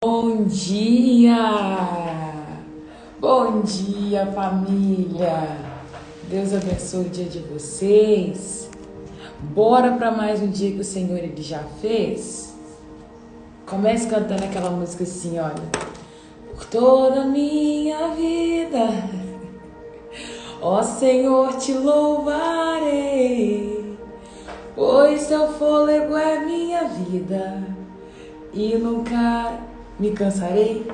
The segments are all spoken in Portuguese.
Bom dia! Bom dia, família! Deus abençoe o dia de vocês. Bora para mais um dia que o Senhor ele já fez? Comece cantando aquela música assim, olha. Por toda a minha vida, ó Senhor, te louvarei, pois teu fôlego é minha vida e nunca me cansarei.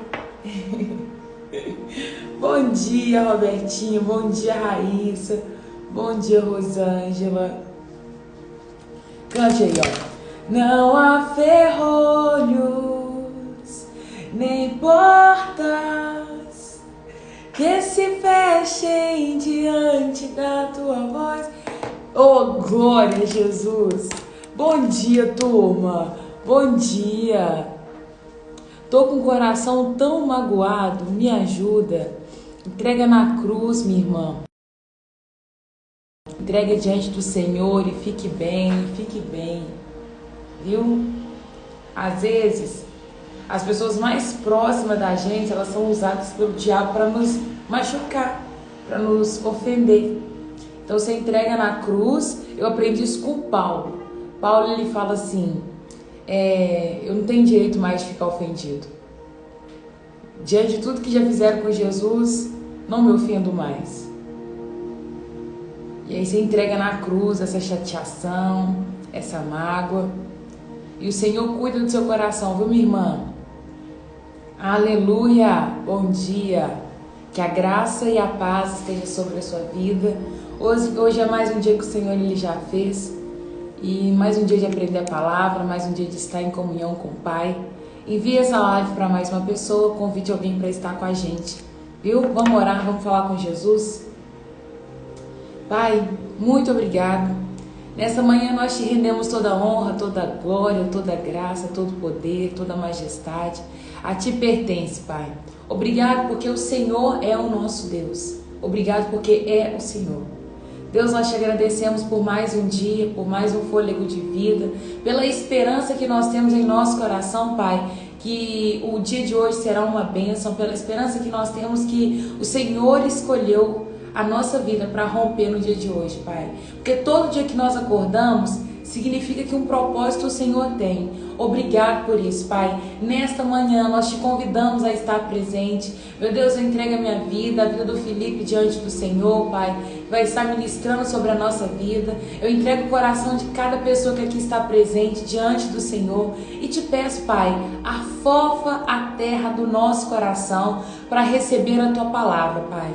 Bom dia, Robertinho. Bom dia, Raíssa. Bom dia, Rosângela. Cante aí, ó. Não há ferrolhos, nem portas que se fechem diante da tua voz. Oh, glória a Jesus. Bom dia, turma. Bom dia. Tô com o coração tão magoado, me ajuda. Entrega na cruz, minha irmã. Entrega diante do Senhor e fique bem, viu? Às vezes, as pessoas mais próximas da gente, elas são usadas pelo diabo para nos machucar, para nos ofender. Então você entrega na cruz. Eu aprendi isso com Paulo. Paulo, ele fala assim, eu não tenho direito mais de ficar ofendido. Diante de tudo que já fizeram com Jesus, não me ofendo mais. E aí você entrega na cruz essa chateação, essa mágoa. E o Senhor cuida do seu coração, viu, minha irmã? Aleluia! Bom dia! Que a graça e a paz estejam sobre a sua vida. Hoje é mais um dia que o Senhor ele já fez. E mais um dia de aprender a palavra, mais um dia de estar em comunhão com o Pai. Envie essa live para mais uma pessoa, convide alguém para estar com a gente. Viu? Vamos orar, vamos falar com Jesus. Pai, muito obrigado. Nessa manhã nós te rendemos toda a honra, toda a glória, toda a graça, todo o poder, toda a majestade. A ti pertence, Pai. Obrigado porque o Senhor é o nosso Deus. Obrigado porque é o Senhor. Deus, nós te agradecemos por mais um dia, por mais um fôlego de vida, pela esperança que nós temos em nosso coração, Pai, que o dia de hoje será uma bênção, pela esperança que nós temos que o Senhor escolheu a nossa vida para romper no dia de hoje, Pai. Porque todo dia que nós acordamos, significa que um propósito o Senhor tem. Obrigado por isso, Pai. Nesta manhã nós te convidamos a estar presente. Meu Deus, eu entrego a minha vida, a vida do Felipe diante do Senhor, Pai. Vai estar ministrando sobre a nossa vida. Eu entrego o coração de cada pessoa que aqui está presente diante do Senhor. E te peço, Pai, afofa a terra do nosso coração para receber a tua palavra, Pai.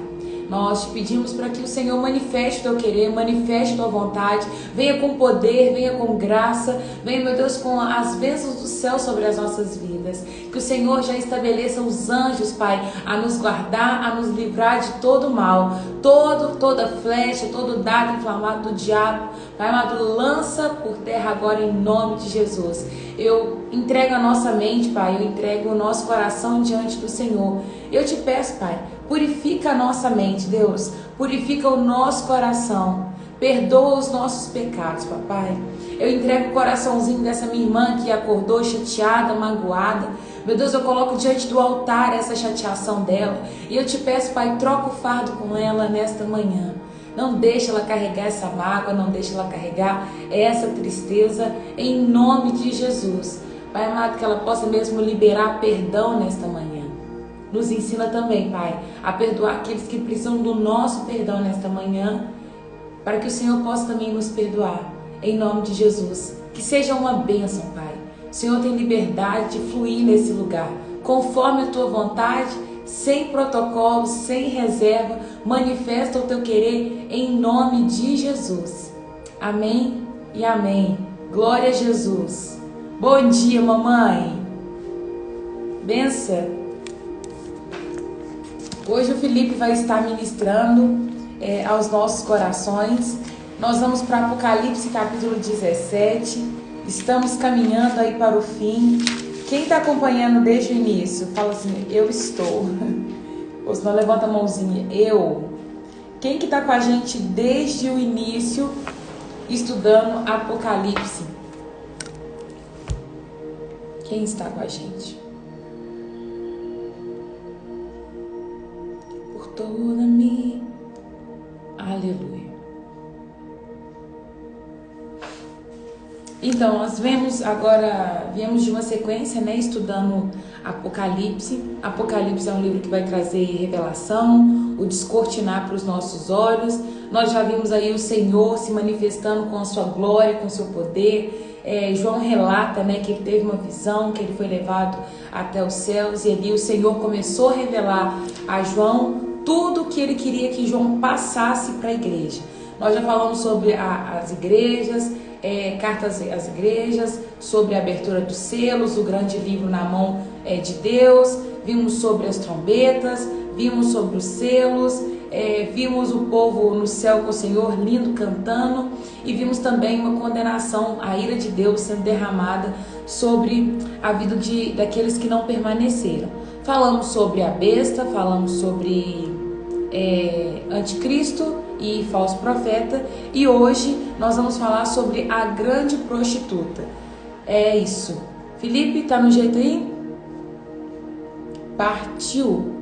Nós te pedimos para que o Senhor manifeste o teu querer, manifeste a tua vontade, venha com poder, venha com graça, venha, meu Deus, com as bênçãos do céu sobre as nossas vidas. Que o Senhor já estabeleça os anjos, Pai, a nos guardar, a nos livrar de todo mal, toda flecha, todo dardo inflamado do diabo. Pai amado, lança por terra agora em nome de Jesus. Eu entrego a nossa mente, Pai, eu entrego o nosso coração diante do Senhor. Eu te peço, Pai, purifica a nossa mente, Deus, purifica o nosso coração, perdoa os nossos pecados, papai. Eu entrego o coraçãozinho dessa minha irmã que acordou chateada, magoada. Meu Deus, eu coloco diante do altar essa chateação dela e eu te peço, Pai, troca o fardo com ela nesta manhã. Não deixa ela carregar essa mágoa, não deixa ela carregar essa tristeza, em nome de Jesus. Pai amado, que ela possa mesmo liberar perdão nesta manhã. Nos ensina também, Pai, a perdoar aqueles que precisam do nosso perdão nesta manhã, para que o Senhor possa também nos perdoar, em nome de Jesus. Que seja uma bênção, Pai. O Senhor tem liberdade de fluir nesse lugar, conforme a tua vontade, sem protocolo, sem reserva. Manifesta o teu querer em nome de Jesus. Amém e amém. Glória a Jesus. Bom dia, mamãe. Benção. Hoje o Felipe vai estar ministrando aos nossos corações. Nós vamos para Apocalipse capítulo 17. Estamos caminhando aí para o fim. Quem está acompanhando desde o início, fala assim, eu estou. Ou senão levanta a mãozinha, eu. Quem que está com a gente desde o início, estudando Apocalipse? Quem está com a gente? toda mim. Aleluia. Então, nós viemos de uma sequência, né, estudando Apocalipse. Apocalipse é um livro que vai trazer revelação, o descortinar para os nossos olhos. Nós já vimos aí o Senhor se manifestando com a sua glória, com o seu poder. João relata, né, que ele teve uma visão, que ele foi levado até os céus, e ali o Senhor começou a revelar a João tudo o que ele queria que João passasse para a igreja. Nós já falamos sobre as igrejas, cartas às igrejas, sobre a abertura dos selos, o grande livro na mão de Deus, vimos sobre as trombetas, vimos sobre os selos, vimos o povo no céu com o Senhor lindo cantando, e vimos também uma condenação, a ira de Deus sendo derramada sobre a vida daqueles que não permaneceram. Falamos sobre a besta, falamos sobre anticristo e falso profeta, e hoje nós vamos falar sobre a grande prostituta. É isso. Felipe, tá no jeito aí? Partiu.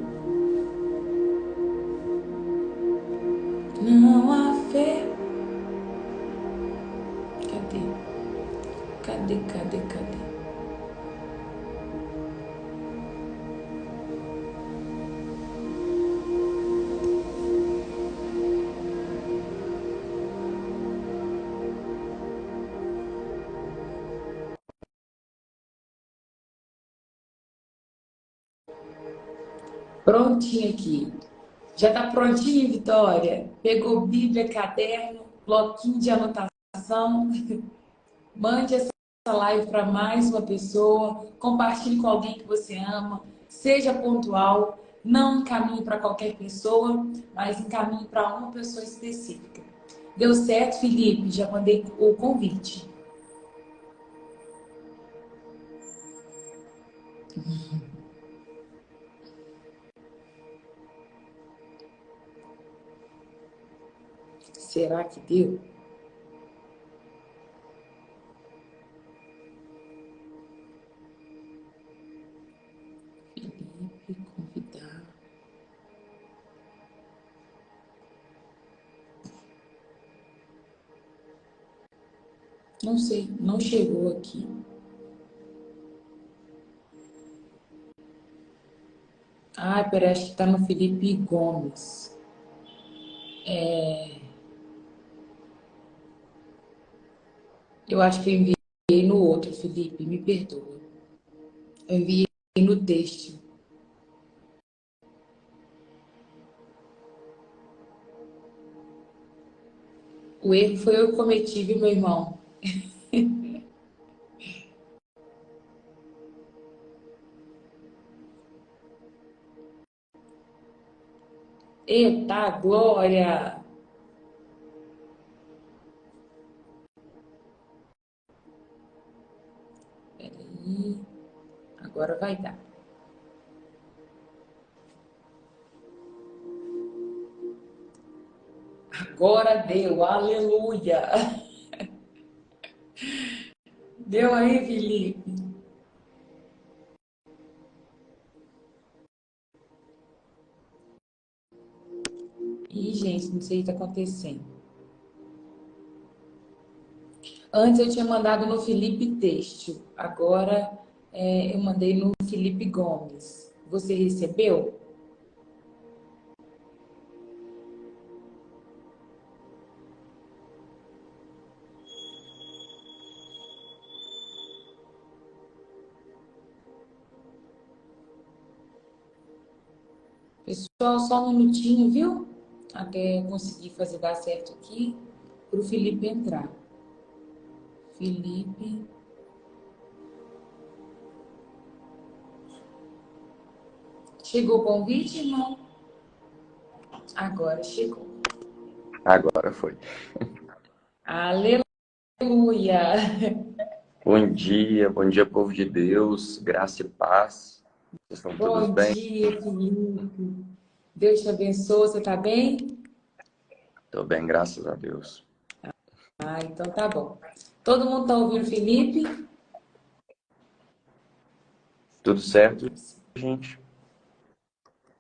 Não há fé. Cadê? Prontinho aqui. Já tá prontinho, Vitória? Pegou Bíblia, caderno, bloquinho de anotação? Mande essa live para mais uma pessoa, compartilhe com alguém que você ama, seja pontual, não encaminhe para qualquer pessoa, mas encaminhe para uma pessoa específica. Deu certo, Felipe? Já mandei o convite. Será que deu? Felipe, convidar. Não sei, não chegou aqui. Ah, peraí, acho que tá no Felipe Gomes. Eu acho que eu enviei no outro, Felipe, me perdoa. Eu enviei no texto. O erro foi eu que cometi, viu, meu irmão? Eita, glória! Peraí, agora vai dar. Agora deu, aleluia! Deu aí, Felipe? Ih, gente, não sei o que está acontecendo. Antes eu tinha mandado no Felipe Texto, agora eu mandei no Felipe Gomes. Você recebeu? Pessoal, só um minutinho, viu? Até eu conseguir fazer dar certo aqui, para o Felipe entrar. Felipe. Chegou o convite, irmão? Agora chegou. Agora foi. Aleluia! Bom dia, povo de Deus, graça e paz. Vocês estão todos Bom bem? dia, Felipe. Deus te abençoe. Você tá bem? Estou bem, graças a Deus. Ah, então tá bom. Todo mundo tá ouvindo o Felipe? Tudo certo, gente?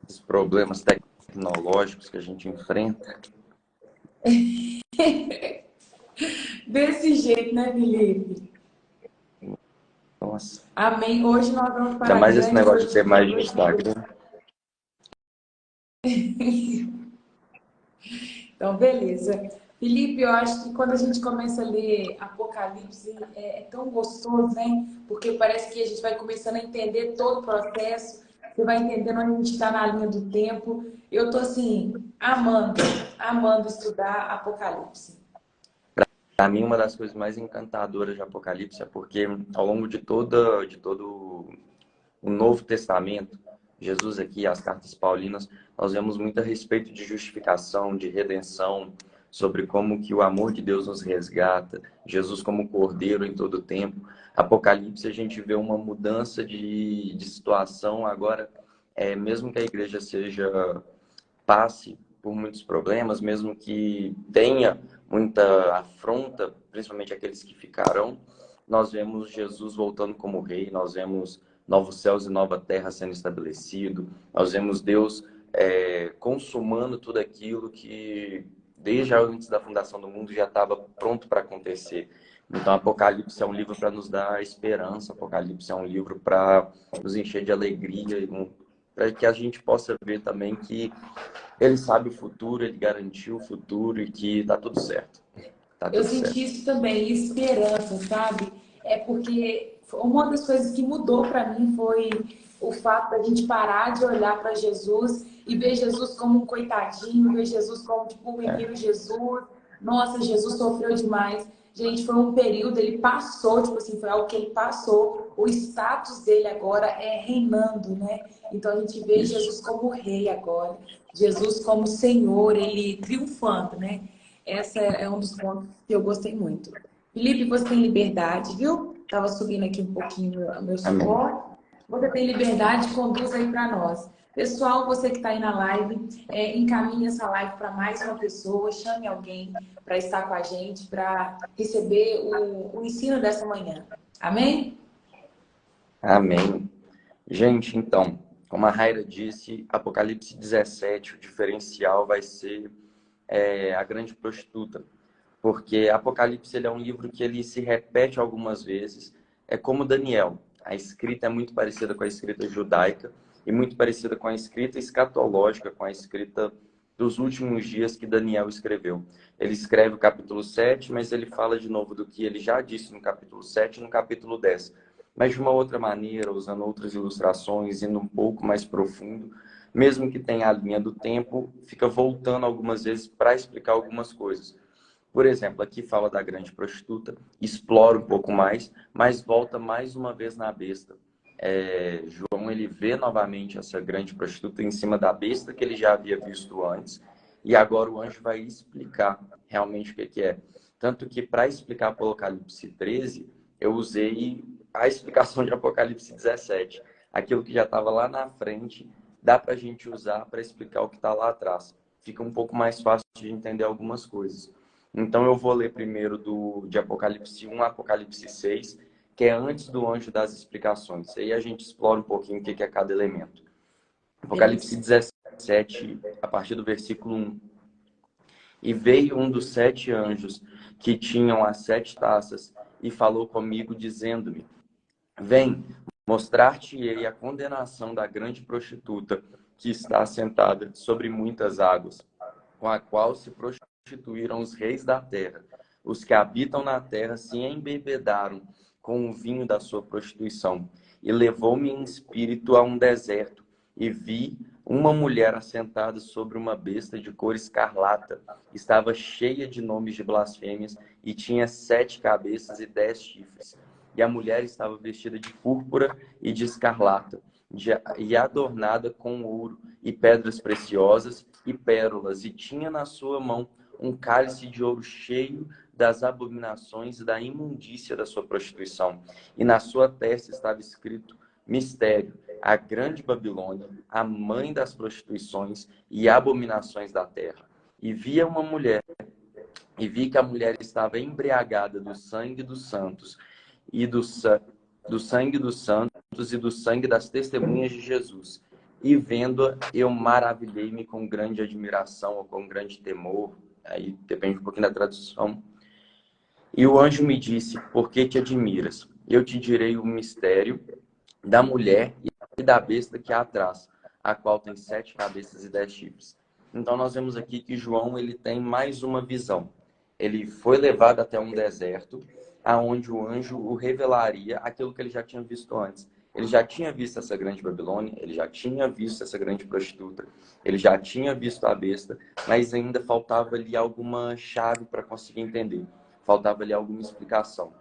Os problemas técnicos. tecnológicos que a gente enfrenta. Desse jeito, né, Felipe? Nossa, Amém. Hoje nós vamos ainda para a mais esse grande negócio de ter mais no prostituta. Instagram. Então, beleza. Felipe, eu acho que quando a gente começa a ler Apocalipse, é tão gostoso, né? Porque parece que a gente vai começando a entender todo o processo, você vai entendendo onde a gente está na linha do tempo. Eu tô assim, amando estudar Apocalipse. Para mim, uma das coisas mais encantadoras de Apocalipse é porque ao longo de todo o Novo Testamento, Jesus aqui, as cartas paulinas, nós vemos muito a respeito de justificação, de redenção, sobre como que o amor de Deus nos resgata, Jesus como cordeiro em todo o tempo. Apocalipse, a gente vê uma mudança de situação agora, mesmo que a igreja passe por muitos problemas, mesmo que tenha muita afronta, principalmente aqueles que ficarão, nós vemos Jesus voltando como rei, nós vemos novos céus e nova terra sendo estabelecido, nós vemos Deus consumando tudo aquilo que desde antes da fundação do mundo já estava pronto para acontecer. Então, Apocalipse é um livro para nos dar esperança, Apocalipse é um livro para nos encher de alegria, para que a gente possa ver também que ele sabe o futuro, ele garantiu o futuro e que tá tudo certo. Tá Eu tudo senti certo. isso também, esperança, sabe? É porque uma das coisas que mudou para mim foi o fato da gente parar de olhar para Jesus e ver Jesus como um coitadinho, ver Jesus como tipo o É. menino Jesus. Nossa, Jesus sofreu demais. Gente, foi um período, ele passou, tipo assim, foi algo que ele passou. O status dele agora é reinando, né? Então a gente vê Isso. Jesus como rei agora, Jesus como Senhor, ele triunfando, né? Essa é um dos pontos que eu gostei muito. Felipe, você tem liberdade, viu? Estava subindo aqui um pouquinho o meu Amém. suporte. Você tem liberdade, conduz aí para nós. Pessoal, você que está aí na live, encaminhe essa live para mais uma pessoa, chame alguém para estar com a gente, para receber o ensino dessa manhã. Amém? Amém. Gente, então, como a Raira disse, Apocalipse 17, o diferencial vai ser a grande prostituta. Porque Apocalipse ele é um livro que ele se repete algumas vezes. É como Daniel. A escrita é muito parecida com a escrita judaica e muito parecida com a escrita escatológica, com a escrita dos últimos dias que Daniel escreveu. Ele escreve o capítulo 7, mas ele fala de novo do que ele já disse no capítulo 7 e no capítulo 10. Mas de uma outra maneira, usando outras ilustrações, indo um pouco mais profundo, mesmo que tenha a linha do tempo, fica voltando algumas vezes para explicar algumas coisas. Por exemplo, aqui fala da grande prostituta, explora um pouco mais, mas volta mais uma vez na besta. João ele vê novamente essa grande prostituta em cima da besta que ele já havia visto antes, e agora o anjo vai explicar realmente o que é. Tanto que para explicar Apocalipse 13, eu usei a explicação de Apocalipse 17. Aquilo que já estava lá na frente, dá para a gente usar para explicar o que está lá atrás. Fica um pouco mais fácil de entender algumas coisas. Então eu vou ler primeiro de Apocalipse 1 a Apocalipse 6, que é antes do anjo das explicações. Aí a gente explora um pouquinho o que é cada elemento. Apocalipse Beleza. 17, a partir do versículo 1. E veio um dos 7 anjos que tinham as 7 taças e falou comigo, dizendo-me: Vem, mostrar-te-ei a condenação da grande prostituta que está assentada sobre muitas águas, com a qual se prostituíram os reis da terra. Os que habitam na terra se embebedaram com o vinho da sua prostituição. E levou-me em espírito a um deserto, e vi uma mulher assentada sobre uma besta de cor escarlata. Estava cheia de nomes de blasfêmias, e tinha 7 cabeças e 10 chifres. E a mulher estava vestida de púrpura e de escarlata, e adornada com ouro e pedras preciosas e pérolas, e tinha na sua mão um cálice de ouro cheio das abominações e da imundícia da sua prostituição. E na sua testa estava escrito: Mistério, a grande Babilônia, a mãe das prostituições e abominações da terra. E vi que a mulher estava embriagada do sangue dos santos e do sangue dos santos e do sangue das testemunhas de Jesus. e vendo-a, eu maravilhei-me com grande admiração ou com grande temor, aí depende um pouquinho da tradução. E o anjo me disse, por que te admiras? Eu te direi o mistério da mulher e da besta que a traz, a qual tem 7 cabeças e 10 chifres. Então nós vemos aqui que João ele tem mais uma visão. Ele foi levado até um deserto, aonde o anjo o revelaria aquilo que ele já tinha visto antes. Ele já tinha visto essa grande Babilônia, ele já tinha visto essa grande prostituta, ele já tinha visto a besta, mas ainda faltava ali alguma chave para conseguir entender. Faltava ali alguma explicação.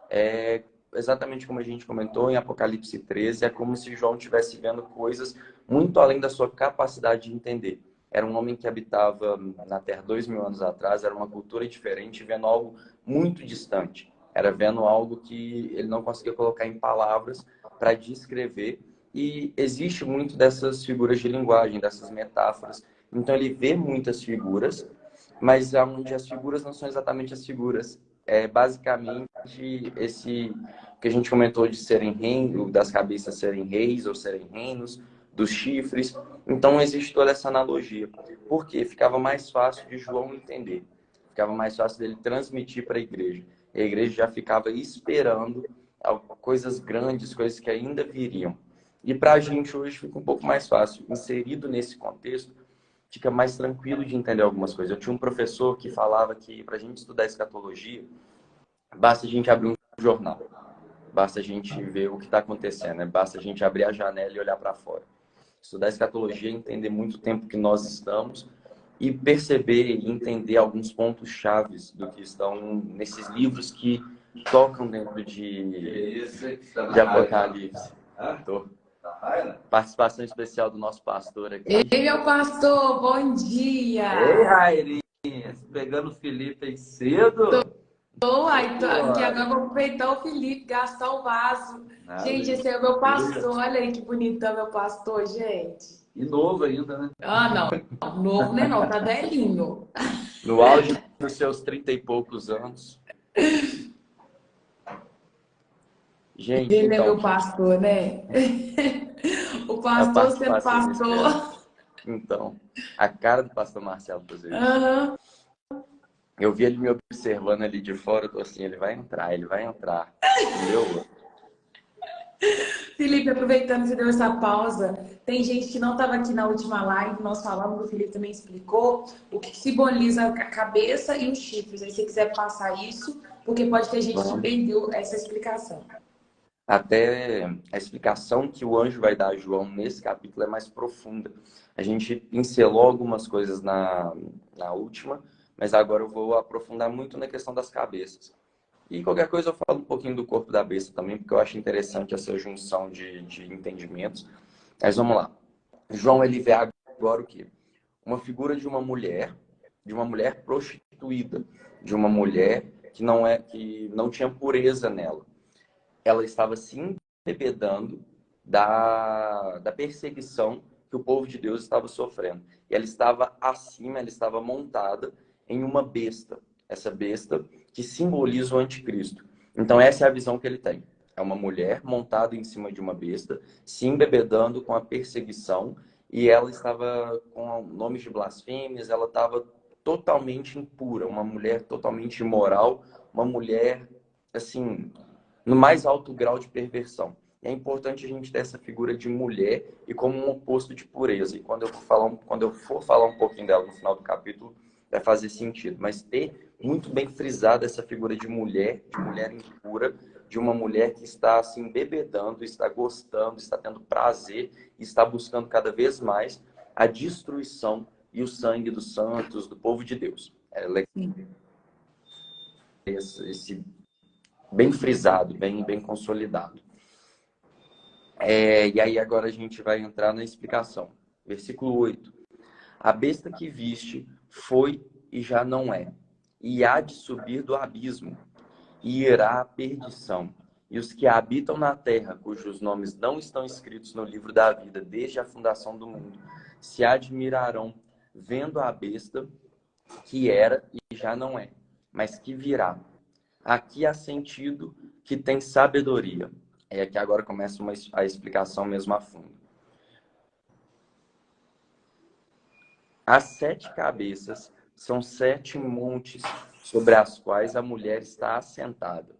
É exatamente como a gente comentou em Apocalipse 13, é como se João estivesse vendo coisas muito além da sua capacidade de entender. Era um homem que habitava na Terra 2000 anos atrás, era uma cultura diferente, vendo algo muito distante. Era vendo algo que ele não conseguia colocar em palavras para descrever. E existe muito dessas figuras de linguagem, dessas metáforas. Então ele vê muitas figuras, mas onde as figuras não são exatamente as figuras. É basicamente esse que a gente comentou de serem reinos, das cabeças serem reis ou serem reinos, dos chifres. Então existe toda essa analogia. Porque ficava mais fácil de João entender. Ficava mais fácil dele transmitir para a igreja. E a igreja já ficava esperando coisas grandes, coisas que ainda viriam. E para a gente hoje fica um pouco mais fácil. Inserido nesse contexto, fica mais tranquilo de entender algumas coisas. Eu tinha um professor que falava que para a gente estudar escatologia, basta a gente abrir um jornal, basta a gente ver o que está acontecendo, né? Basta a gente abrir a janela e olhar para fora. Estudar escatologia é entender muito tempo que nós estamos e perceber e entender alguns pontos chaves do que estão nesses livros que tocam dentro de Apocalipse. Tô. Participação especial do nosso pastor aqui. Ei, meu pastor, bom dia! Ei, Rairinha, pegando o Felipe aí cedo? Que agora vou aproveitar o Felipe, gastar o vaso. Gente, esse é o meu Beleza. pastor, olha aí que bonitão meu pastor, gente. E novo ainda, né? Ah, não, novo nem não, tá velhinho. No auge dos seus 30 e poucos anos. Gente, Ele é então, meu pastor, né? O a pastor sendo participação especial. pastor. Então, a cara do pastor Marcelo fazer isso. Aham. Eu vi ele me observando ali de fora, eu tô assim, ele vai entrar, ele vai entrar. Entendeu? Felipe, aproveitando que você deu essa pausa, tem gente que não estava aqui na última live, nós falamos, o Felipe também explicou o que simboliza a cabeça e os chifres. Aí se você quiser passar isso, porque pode ter gente que perdeu essa explicação. Até a explicação que o anjo vai dar a João nesse capítulo é mais profunda. A gente pincelou algumas coisas na última, mas agora eu vou aprofundar muito na questão das cabeças. E qualquer coisa eu falo um pouquinho do corpo da besta também, porque eu acho interessante essa junção de entendimentos. Mas vamos lá. João, ele vê agora o quê? Uma figura de uma mulher prostituída, de uma mulher que não tinha pureza nela. Ela estava se embebedando da perseguição que o povo de Deus estava sofrendo. E ela estava acima, ela estava montada em uma besta. Essa besta que simboliza o anticristo. Então essa é a visão que ele tem. É uma mulher montada em cima de uma besta, se embebedando com a perseguição, e ela estava com nomes de blasfêmias, ela estava totalmente impura, uma mulher totalmente imoral, uma mulher, assim, no mais alto grau de perversão. E é importante a gente ter essa figura de mulher e como um oposto de pureza. E quando eu for falar um pouquinho dela no final do capítulo, vai fazer sentido. Mas ter muito bem frisada essa figura de mulher impura, de uma mulher que está se embebedando, está gostando, está tendo prazer, está buscando cada vez mais a destruição e o sangue dos santos, do povo de Deus. Esse bem frisado, bem consolidado. E aí agora a gente vai entrar na explicação. Versículo 8. A besta que viste foi e já não é, e há de subir do abismo, e irá à perdição. E os que habitam na terra, cujos nomes não estão escritos no livro da vida desde a fundação do mundo, se admirarão vendo a besta que era e já não é, mas que virá. Aqui há sentido que tem sabedoria. É que agora começa a explicação mesmo a fundo. As 7 cabeças são 7 montes sobre as quais a mulher está assentada.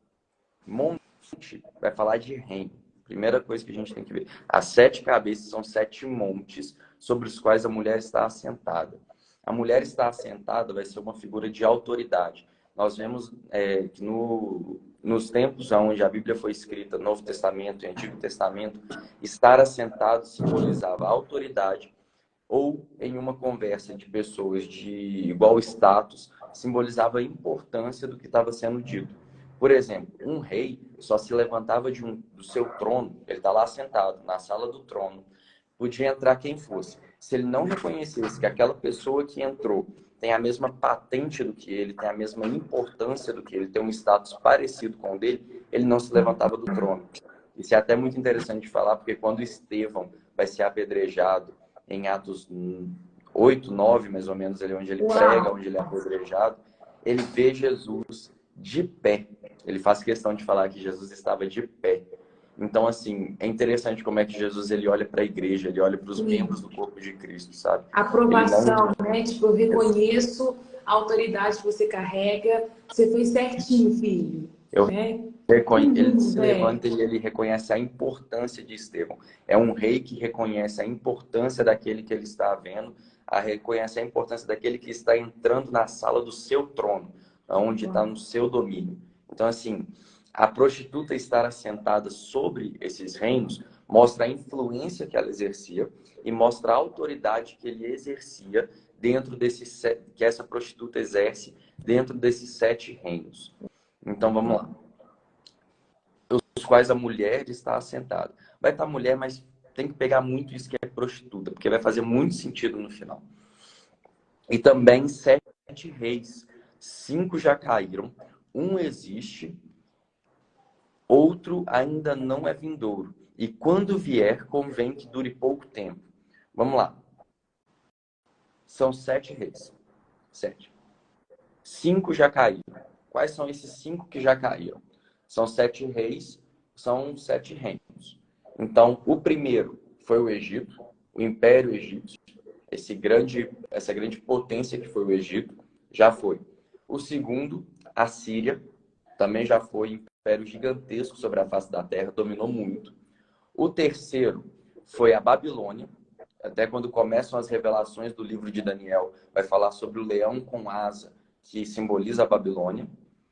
Monte vai falar de reino. Primeira coisa que a gente tem que ver. As 7 cabeças são 7 montes sobre os quais a mulher está assentada. A mulher está assentada vai ser uma figura de autoridade. Nós vemos que nos tempos onde a Bíblia foi escrita, Novo Testamento e Antigo Testamento, estar assentado simbolizava autoridade, ou em uma conversa de pessoas de igual status, simbolizava a importância do que estava sendo dito. Por exemplo, um rei só se levantava do seu trono, ele está lá sentado na sala do trono, podia entrar quem fosse. Se ele não reconhecesse que aquela pessoa que entrou tem a mesma patente do que ele, tem a mesma importância do que ele, tem um status parecido com o dele, ele não se levantava do trono. Isso é até muito interessante de falar, porque quando Estevão vai ser apedrejado em Atos 8, 9, mais ou menos, ali onde ele prega, onde ele é apedrejado, ele vê Jesus de pé. Ele faz questão de falar que Jesus estava de pé. Então, assim, é interessante como é que Jesus ele olha para a igreja, ele olha para os membros do corpo de Cristo, sabe? Aprovação, né? Tipo, eu reconheço a autoridade que você carrega. Você fez certinho, filho. Eu né? Ele se levanta e ele reconhece a importância de Estevão. É um rei que reconhece a importância daquele que ele está vendo, reconhece a importância daquele que está entrando na sala do seu trono, onde está no seu domínio. Então, assim, a prostituta estar assentada sobre esses reinos mostra a influência que ela exercia e mostra a autoridade que ele exercia dentro que essa prostituta exerce dentro desses 7 reinos. Então, vamos lá. Os quais a mulher está assentada. Vai estar mulher, mas tem que pegar muito isso que é prostituta, porque vai fazer muito sentido no final. E também 7 reis. 5 já caíram, um existe, outro ainda não é vindouro. E quando vier, convém que dure pouco tempo. Vamos lá. São 7 reis. 7. 5 já caíram. Quais são esses 5 que já caíram? São 7 reis, são 7 reinos. Então, o primeiro foi o Egito, o Império Egípcio, essa grande potência que foi o Egito, já foi. O segundo, a Síria, também já foi um império gigantesco sobre a face da terra, dominou muito. O terceiro foi a Babilônia, até quando começam as revelações do livro de Daniel, vai falar sobre o leão com asa, que simboliza a Babilônia.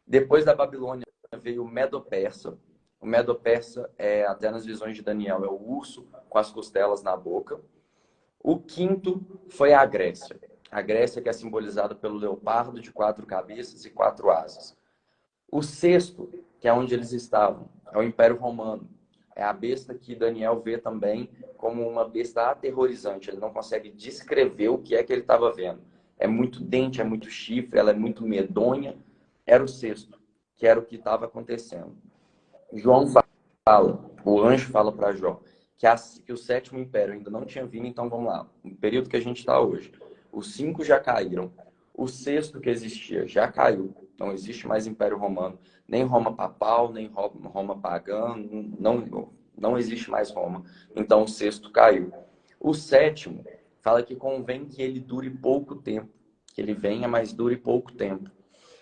Depois da Babilônia veio o Medo-Persa. O Medo-Persa, até nas visões de Daniel, é o urso com as costelas na boca. O quinto foi a Grécia. A Grécia que é simbolizada pelo leopardo de 4 cabeças e 4 asas. O sexto, que é onde eles estavam, é o Império Romano. É a besta que Daniel vê também como uma besta aterrorizante. Ele não consegue descrever o que é que ele estava vendo. É muito dente, é muito chifre, ela é muito medonha. Era o sexto, que era o que estava acontecendo. João fala, o anjo fala para João, que o sétimo império ainda não tinha vindo, então vamos lá. No período que a gente está hoje, os 5 já caíram. O sexto que existia já caiu. Não existe mais Império Romano. Nem Roma papal, nem Roma pagã. Não existe mais Roma. Então o sexto caiu. O sétimo fala que convém que ele dure pouco tempo. Que ele venha, mas dure pouco tempo.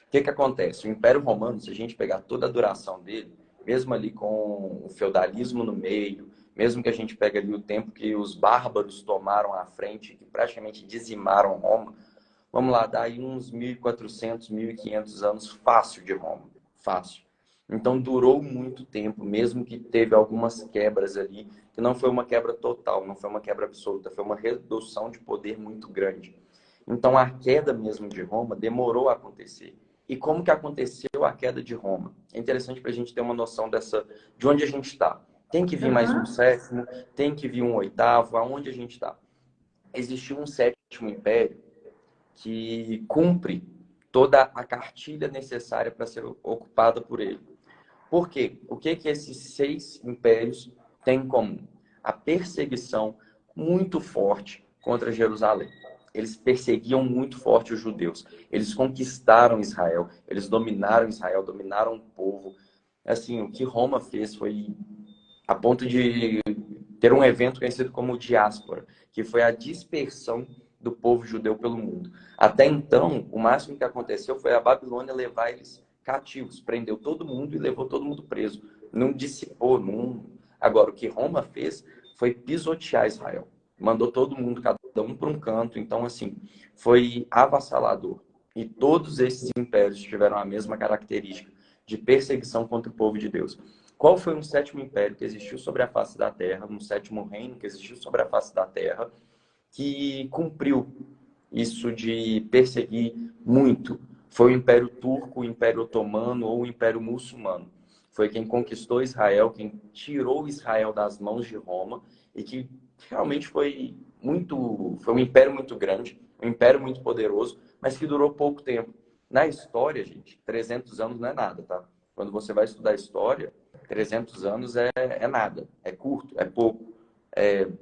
O que acontece? O Império Romano, se a gente pegar toda a duração dele, mesmo ali com o feudalismo no meio, mesmo que a gente pegue ali o tempo que os bárbaros tomaram a frente, que praticamente dizimaram Roma, vamos lá, dá aí uns 1.400, 1.500 anos fácil de Roma. Fácil. Então, durou muito tempo, mesmo que teve algumas quebras ali, que não foi uma quebra total, não foi uma quebra absoluta, foi uma redução de poder muito grande. Então, a queda mesmo de Roma demorou a acontecer. E como que aconteceu a queda de Roma? É interessante para a gente ter uma noção de onde a gente está. Tem que vir mais um sétimo, tem que vir um oitavo, aonde a gente está? Existiu um sétimo império que cumpre toda a cartilha necessária para ser ocupada por ele. Por quê? O que esses 6 impérios têm em comum? A perseguição muito forte contra Jerusalém. Eles perseguiam muito forte os judeus. Eles conquistaram Israel, eles dominaram Israel, dominaram o povo. Assim, o que Roma fez foi a ponto de ter um evento conhecido como diáspora, que foi a dispersão do povo judeu pelo mundo. Até então, o máximo que aconteceu foi a Babilônia levar eles cativos, prendeu todo mundo e levou todo mundo preso. Não dissipou, não... Agora, o que Roma fez foi pisotear Israel. Mandou todo mundo, cada um para um canto. Então, assim, foi avassalador. E todos esses impérios tiveram a mesma característica de perseguição contra o povo de Deus. Qual foi um sétimo império que existiu sobre a face da terra, um sétimo reino que existiu sobre a face da terra, que cumpriu isso de perseguir muito? Foi o Império Turco, o Império Otomano ou o Império Muçulmano. Foi quem conquistou Israel, quem tirou Israel das mãos de Roma e que realmente foi um império muito grande, um império muito poderoso, mas que durou pouco tempo. Na história, gente, 300 anos não é nada, tá? Quando você vai estudar história, 300 anos é nada, é curto, é pouco.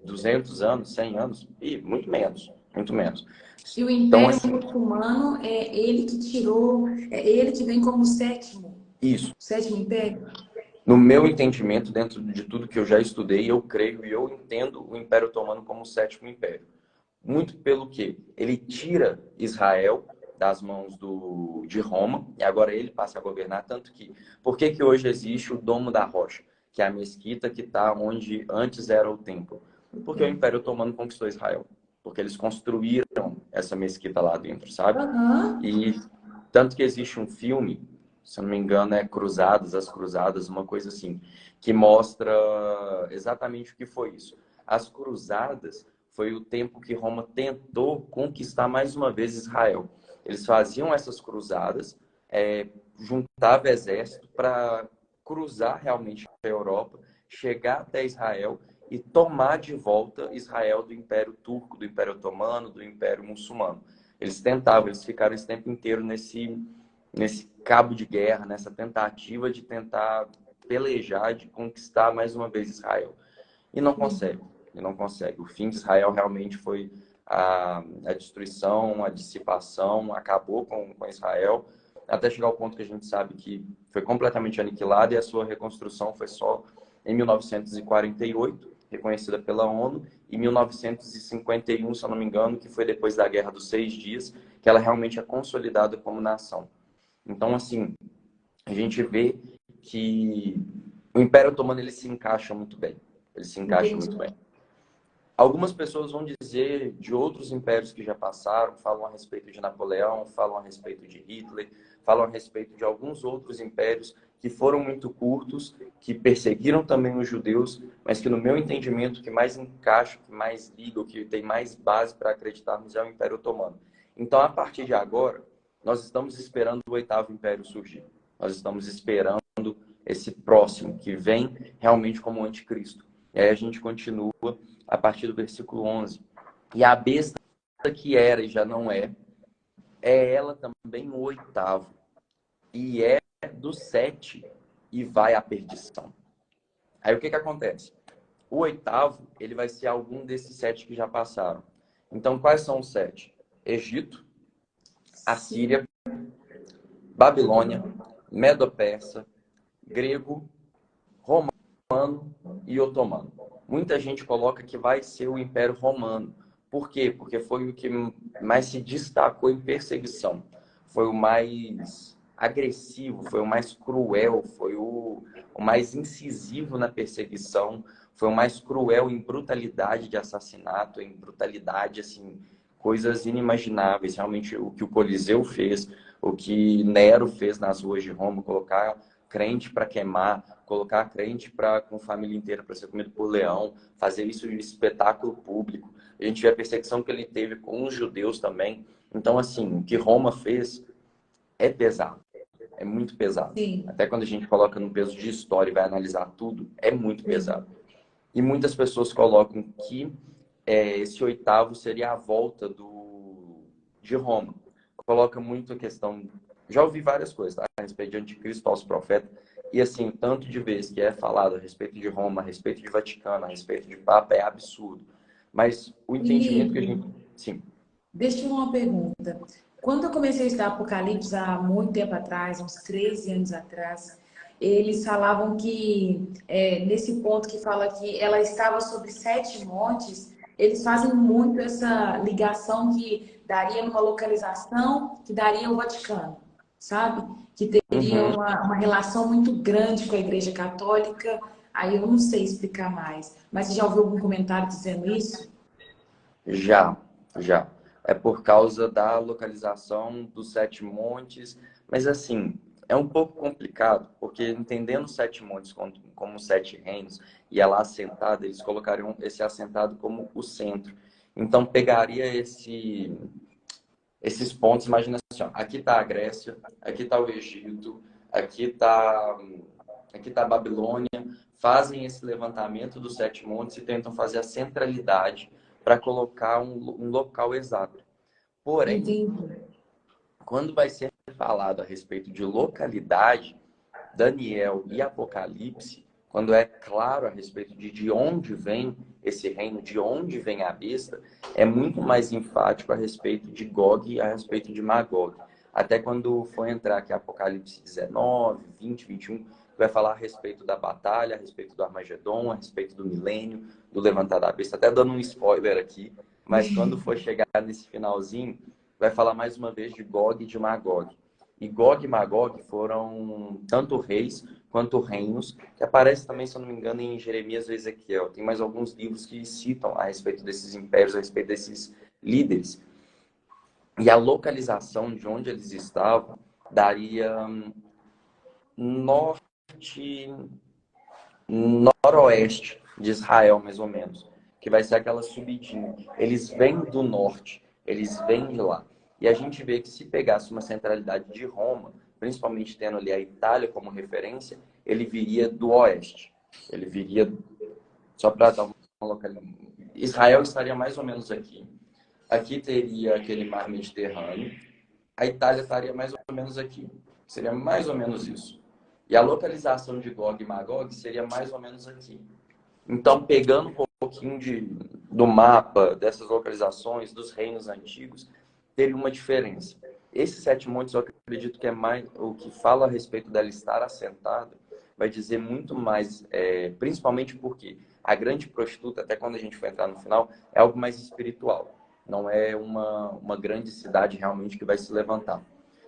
200 anos, 100 anos, e muito menos, muito menos. E o Então, Império assim, Muçulmano é ele que tirou, é ele que vem como isso. sétimo império? No meu entendimento, dentro de tudo que eu já estudei, eu creio e eu entendo o Império Otomano como o sétimo império. Muito pelo que ele tira Israel das mãos de Roma e agora ele passa a governar. Tanto que, por que que hoje existe o Domo da Rocha, que é a mesquita que está onde antes era o templo? Porque o Império Otomano conquistou Israel. Porque eles construíram essa mesquita lá dentro, sabe? Aham. E tanto que existe um filme, se eu não me engano, é Cruzadas, As Cruzadas, uma coisa assim, que mostra exatamente o que foi isso. As Cruzadas foi o tempo que Roma tentou conquistar mais uma vez Israel. Eles faziam essas cruzadas, juntava exército para cruzar realmente a Europa, chegar até Israel e tomar de volta Israel do Império Turco, do Império Otomano, do Império Muçulmano. Eles tentavam, eles ficaram esse tempo inteiro nesse cabo de guerra, nessa tentativa de tentar pelejar, de conquistar mais uma vez Israel. E não consegue, e não consegue. O fim de Israel realmente foi a destruição, a dissipação, acabou com Israel, até chegar ao ponto que a gente sabe que foi completamente aniquilado e a sua reconstrução foi só em 1948, reconhecida pela ONU, e 1951, se eu não me engano, que foi depois da Guerra dos Seis Dias, que ela realmente é consolidada como nação. Então, assim, a gente vê que o Império Otomano ele se encaixa muito bem. Ele se encaixa Entendi. muito bem. Algumas pessoas vão dizer de outros impérios que já passaram, falam a respeito de Napoleão, falam a respeito de Hitler, falam a respeito de alguns outros impérios que foram muito curtos, que perseguiram também os judeus, mas que no meu entendimento, o que mais encaixa, o que mais liga, o que tem mais base para acreditarmos é o Império Otomano. Então, a partir de agora, nós estamos esperando o oitavo império surgir. Nós estamos esperando esse próximo, que vem realmente como anticristo. E aí a gente continua a partir do versículo 11. E a besta que era e já não é ela também o oitavo. E é do 7 e vai à perdição. Aí o que acontece? O oitavo, ele vai ser algum desses 7 que já passaram. Então, quais são os 7? Egito, Assíria, Babilônia, Medo-Persa, grego, romano e otomano. Muita gente coloca que vai ser o Império Romano. Por quê? Porque foi o que mais se destacou em perseguição. Foi o mais agressivo, foi o mais cruel, foi o mais incisivo na perseguição, foi o mais cruel em brutalidade de assassinato, em brutalidade, assim, coisas inimagináveis. Realmente, o que o Coliseu fez, o que Nero fez nas ruas de Roma, colocar crente para queimar, colocar crente com a família inteira para ser comido por leão, fazer isso de espetáculo público. A gente vê a perseguição que ele teve com os judeus também. Então, assim, o que Roma fez é pesado, é muito pesado. Sim, Até quando a gente coloca no peso de história e vai analisar tudo, é muito pesado. E muitas pessoas colocam que esse oitavo seria a volta de Roma. Coloca muito a questão... Já ouvi várias coisas, tá? A respeito de anticristo, falso profeta. E assim, tanto de vezes que é falado a respeito de Roma, a respeito de Vaticano, a respeito de Papa, é absurdo. Mas o entendimento que a gente... Felipe, Sim. deixa eu fazer uma pergunta. Quando eu comecei a estudar Apocalipse há muito tempo atrás, uns 13 anos atrás, eles falavam que, nesse ponto que fala que ela estava sobre 7 montes, eles fazem muito essa ligação que daria numa localização, que daria o Vaticano, sabe? Que teria Uhum. uma relação muito grande com a Igreja Católica. Aí eu não sei explicar mais. Mas você já ouviu algum comentário dizendo isso? Já, já. É por causa da localização dos Sete Montes, mas assim, é um pouco complicado, porque entendendo os Sete Montes como sete reinos e ela assentada, eles colocariam esse assentado como o centro. Então pegaria esses pontos, imagina assim, ó, aqui está a Grécia, aqui está o Egito, aqui tá a Babilônia, fazem esse levantamento dos Sete Montes e tentam fazer a centralidade para colocar um local exato. Porém, Entendi. quando vai ser falado a respeito de localidade, Daniel e Apocalipse, quando é claro a respeito de onde vem esse reino, de onde vem a besta, é muito mais enfático a respeito de Gog e a respeito de Magog. Até quando for entrar aqui Apocalipse 19, 20, 21, vai falar a respeito da batalha, a respeito do Armagedon, a respeito do milênio, do levantar da besta, até dando um spoiler aqui, mas quando for chegar nesse finalzinho, vai falar mais uma vez de Gog e de Magog. E Gog e Magog foram tanto reis quanto reinos, que aparece também, se eu não me engano, em Jeremias ou Ezequiel. Tem mais alguns livros que citam a respeito desses impérios, a respeito desses líderes. E a localização de onde eles estavam daria norte, noroeste de Israel, mais ou menos, que vai ser aquela subidinha. Eles vêm do norte, eles vêm de lá. E a gente vê que se pegasse uma centralidade de Roma, principalmente tendo ali a Itália como referência, ele viria do oeste. Ele viria, só para dar uma localização. Israel estaria mais ou menos aqui. Aqui teria aquele mar Mediterrâneo. A Itália estaria mais ou menos aqui. Seria mais ou menos isso. E a localização de Gog e Magog seria mais ou menos aqui. Então, pegando um pouquinho do mapa, dessas localizações, dos reinos antigos, teria uma diferença. Esses sete montes, eu acredito que é mais o que fala a respeito dela estar assentada, vai dizer muito mais, principalmente porque a grande prostituta, até quando a gente for entrar no final, é algo mais espiritual. Não é uma grande cidade realmente que vai se levantar.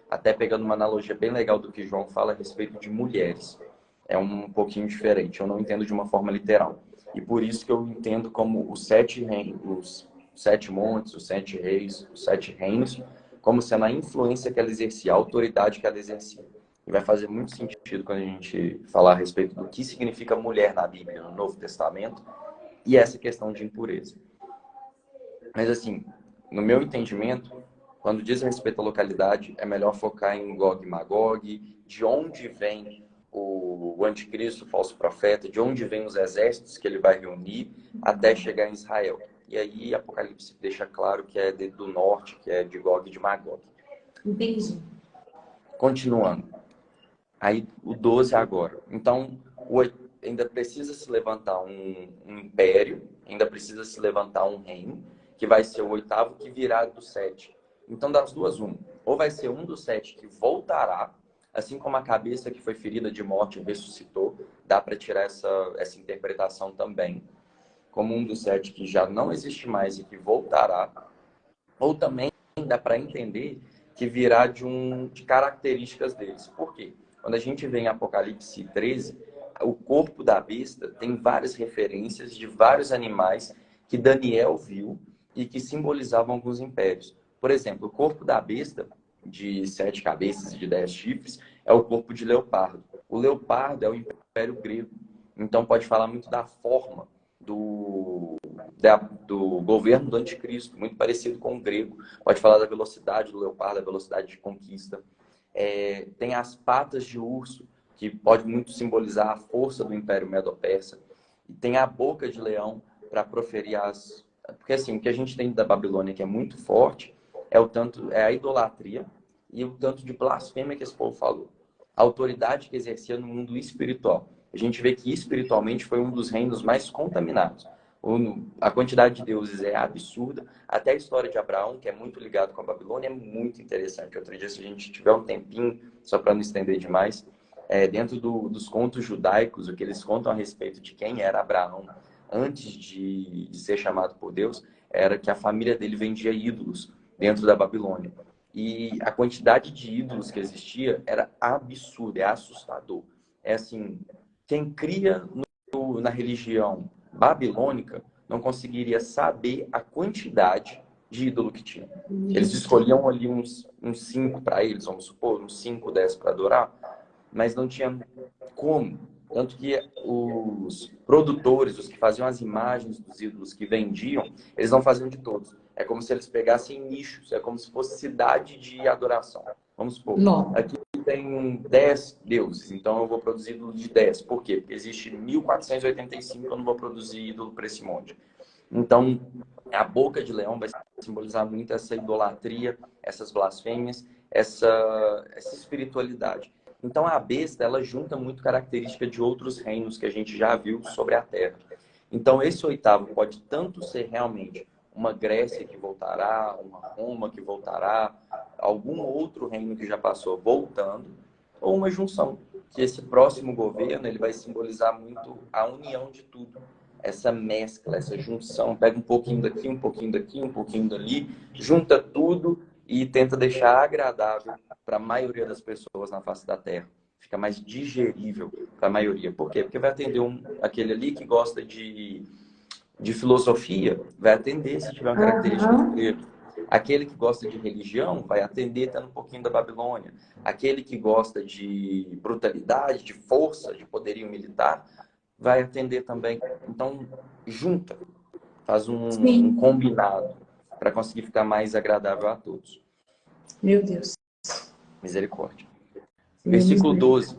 Até pegando uma analogia bem legal do que João fala a respeito de mulheres. É um pouquinho diferente, eu não entendo de uma forma literal. E por isso que eu entendo como os sete reinos, os sete montes, os sete reis, os sete reinos, como sendo a influência que ela exercia, a autoridade que ela exercia. E vai fazer muito sentido quando a gente falar a respeito do que significa mulher na Bíblia, no Novo Testamento, e essa questão de impureza. Mas assim, no meu entendimento, quando diz a respeito à localidade, é melhor focar em Gog e Magog, de onde vem o anticristo, o falso profeta, de onde vem os exércitos que ele vai reunir até chegar em Israel. E aí Apocalipse deixa claro que é do norte, que é de Gog e de Magog. Entendi. Continuando. Aí o 12 agora. Então, ainda precisa se levantar um império, ainda precisa se levantar um reino, que vai ser o oitavo, que virá do sete. Então, das duas, uma. Ou vai ser um dos sete que voltará, assim como a cabeça que foi ferida de morte ressuscitou, dá para tirar essa interpretação também, como um dos sete que já não existe mais e que voltará. Ou também dá para entender que virá de características deles. Por quê? Quando a gente vê em Apocalipse 13, o corpo da besta tem várias referências de vários animais que Daniel viu e que simbolizavam alguns impérios. Por exemplo, o corpo da besta, de 7 cabeças e de 10 chifres, é o corpo de leopardo. O leopardo é o império grego. Então pode falar muito da forma do governo do anticristo, muito parecido com o grego. Pode falar da velocidade do leopardo, da velocidade de conquista. Tem as patas de urso, que pode muito simbolizar a força do Império Medo-Persa. E tem a boca de leão para proferir as... Porque assim, o que a gente tem da Babilônia que é muito forte é a idolatria e o tanto de blasfêmia que esse povo falou. A autoridade que exercia no mundo espiritual. A gente vê que espiritualmente foi um dos reinos mais contaminados. A quantidade de deuses é absurda. Até a história de Abraão, que é muito ligado com a Babilônia, é muito interessante. Outro dia, se a gente tiver um tempinho, só para não estender demais, dentro dos contos judaicos, o que eles contam a respeito de quem era Abraão, antes de ser chamado por Deus, era que a família dele vendia ídolos dentro da Babilônia. E a quantidade de ídolos que existia era absurda, é assustador. É assim, quem cria na religião babilônica não conseguiria saber a quantidade de ídolo que tinha. Eles escolhiam ali uns 5 para eles, vamos supor, uns 5, 10 para adorar, mas não tinha como. Tanto que os produtores, os que faziam as imagens dos ídolos que vendiam, eles não faziam de todos. É como se eles pegassem nichos, é como se fosse cidade de adoração. Vamos supor, Não. aqui tem 10 deuses, então eu vou produzir ídolo de 10. Por quê? Porque existe 1485, eu não vou produzir ídolo para esse monte. Então, a boca de leão vai simbolizar muito essa idolatria, essas blasfêmias, essa espiritualidade. Então, a besta, ela junta muito característica de outros reinos que a gente já viu sobre a Terra. Então, esse oitavo pode tanto ser realmente uma Grécia que voltará, uma Roma que voltará, algum outro reino que já passou voltando, ou uma junção, que esse próximo governo ele vai simbolizar muito a união de tudo. Essa mescla, essa junção, pega um pouquinho daqui, um pouquinho daqui, um pouquinho dali, junta tudo e tenta deixar agradável para a maioria das pessoas na face da Terra. Fica mais digerível para a maioria. Por quê? Porque vai atender aquele ali que gosta de filosofia, vai atender se tiver uma característica de grego. Aquele que gosta de religião vai atender tendo um pouquinho da Babilônia. Aquele que gosta de brutalidade, de força, de poderio militar, vai atender também. Então, junta, faz um combinado para conseguir ficar mais agradável a todos. Meu Deus. Misericórdia. Versículo 12.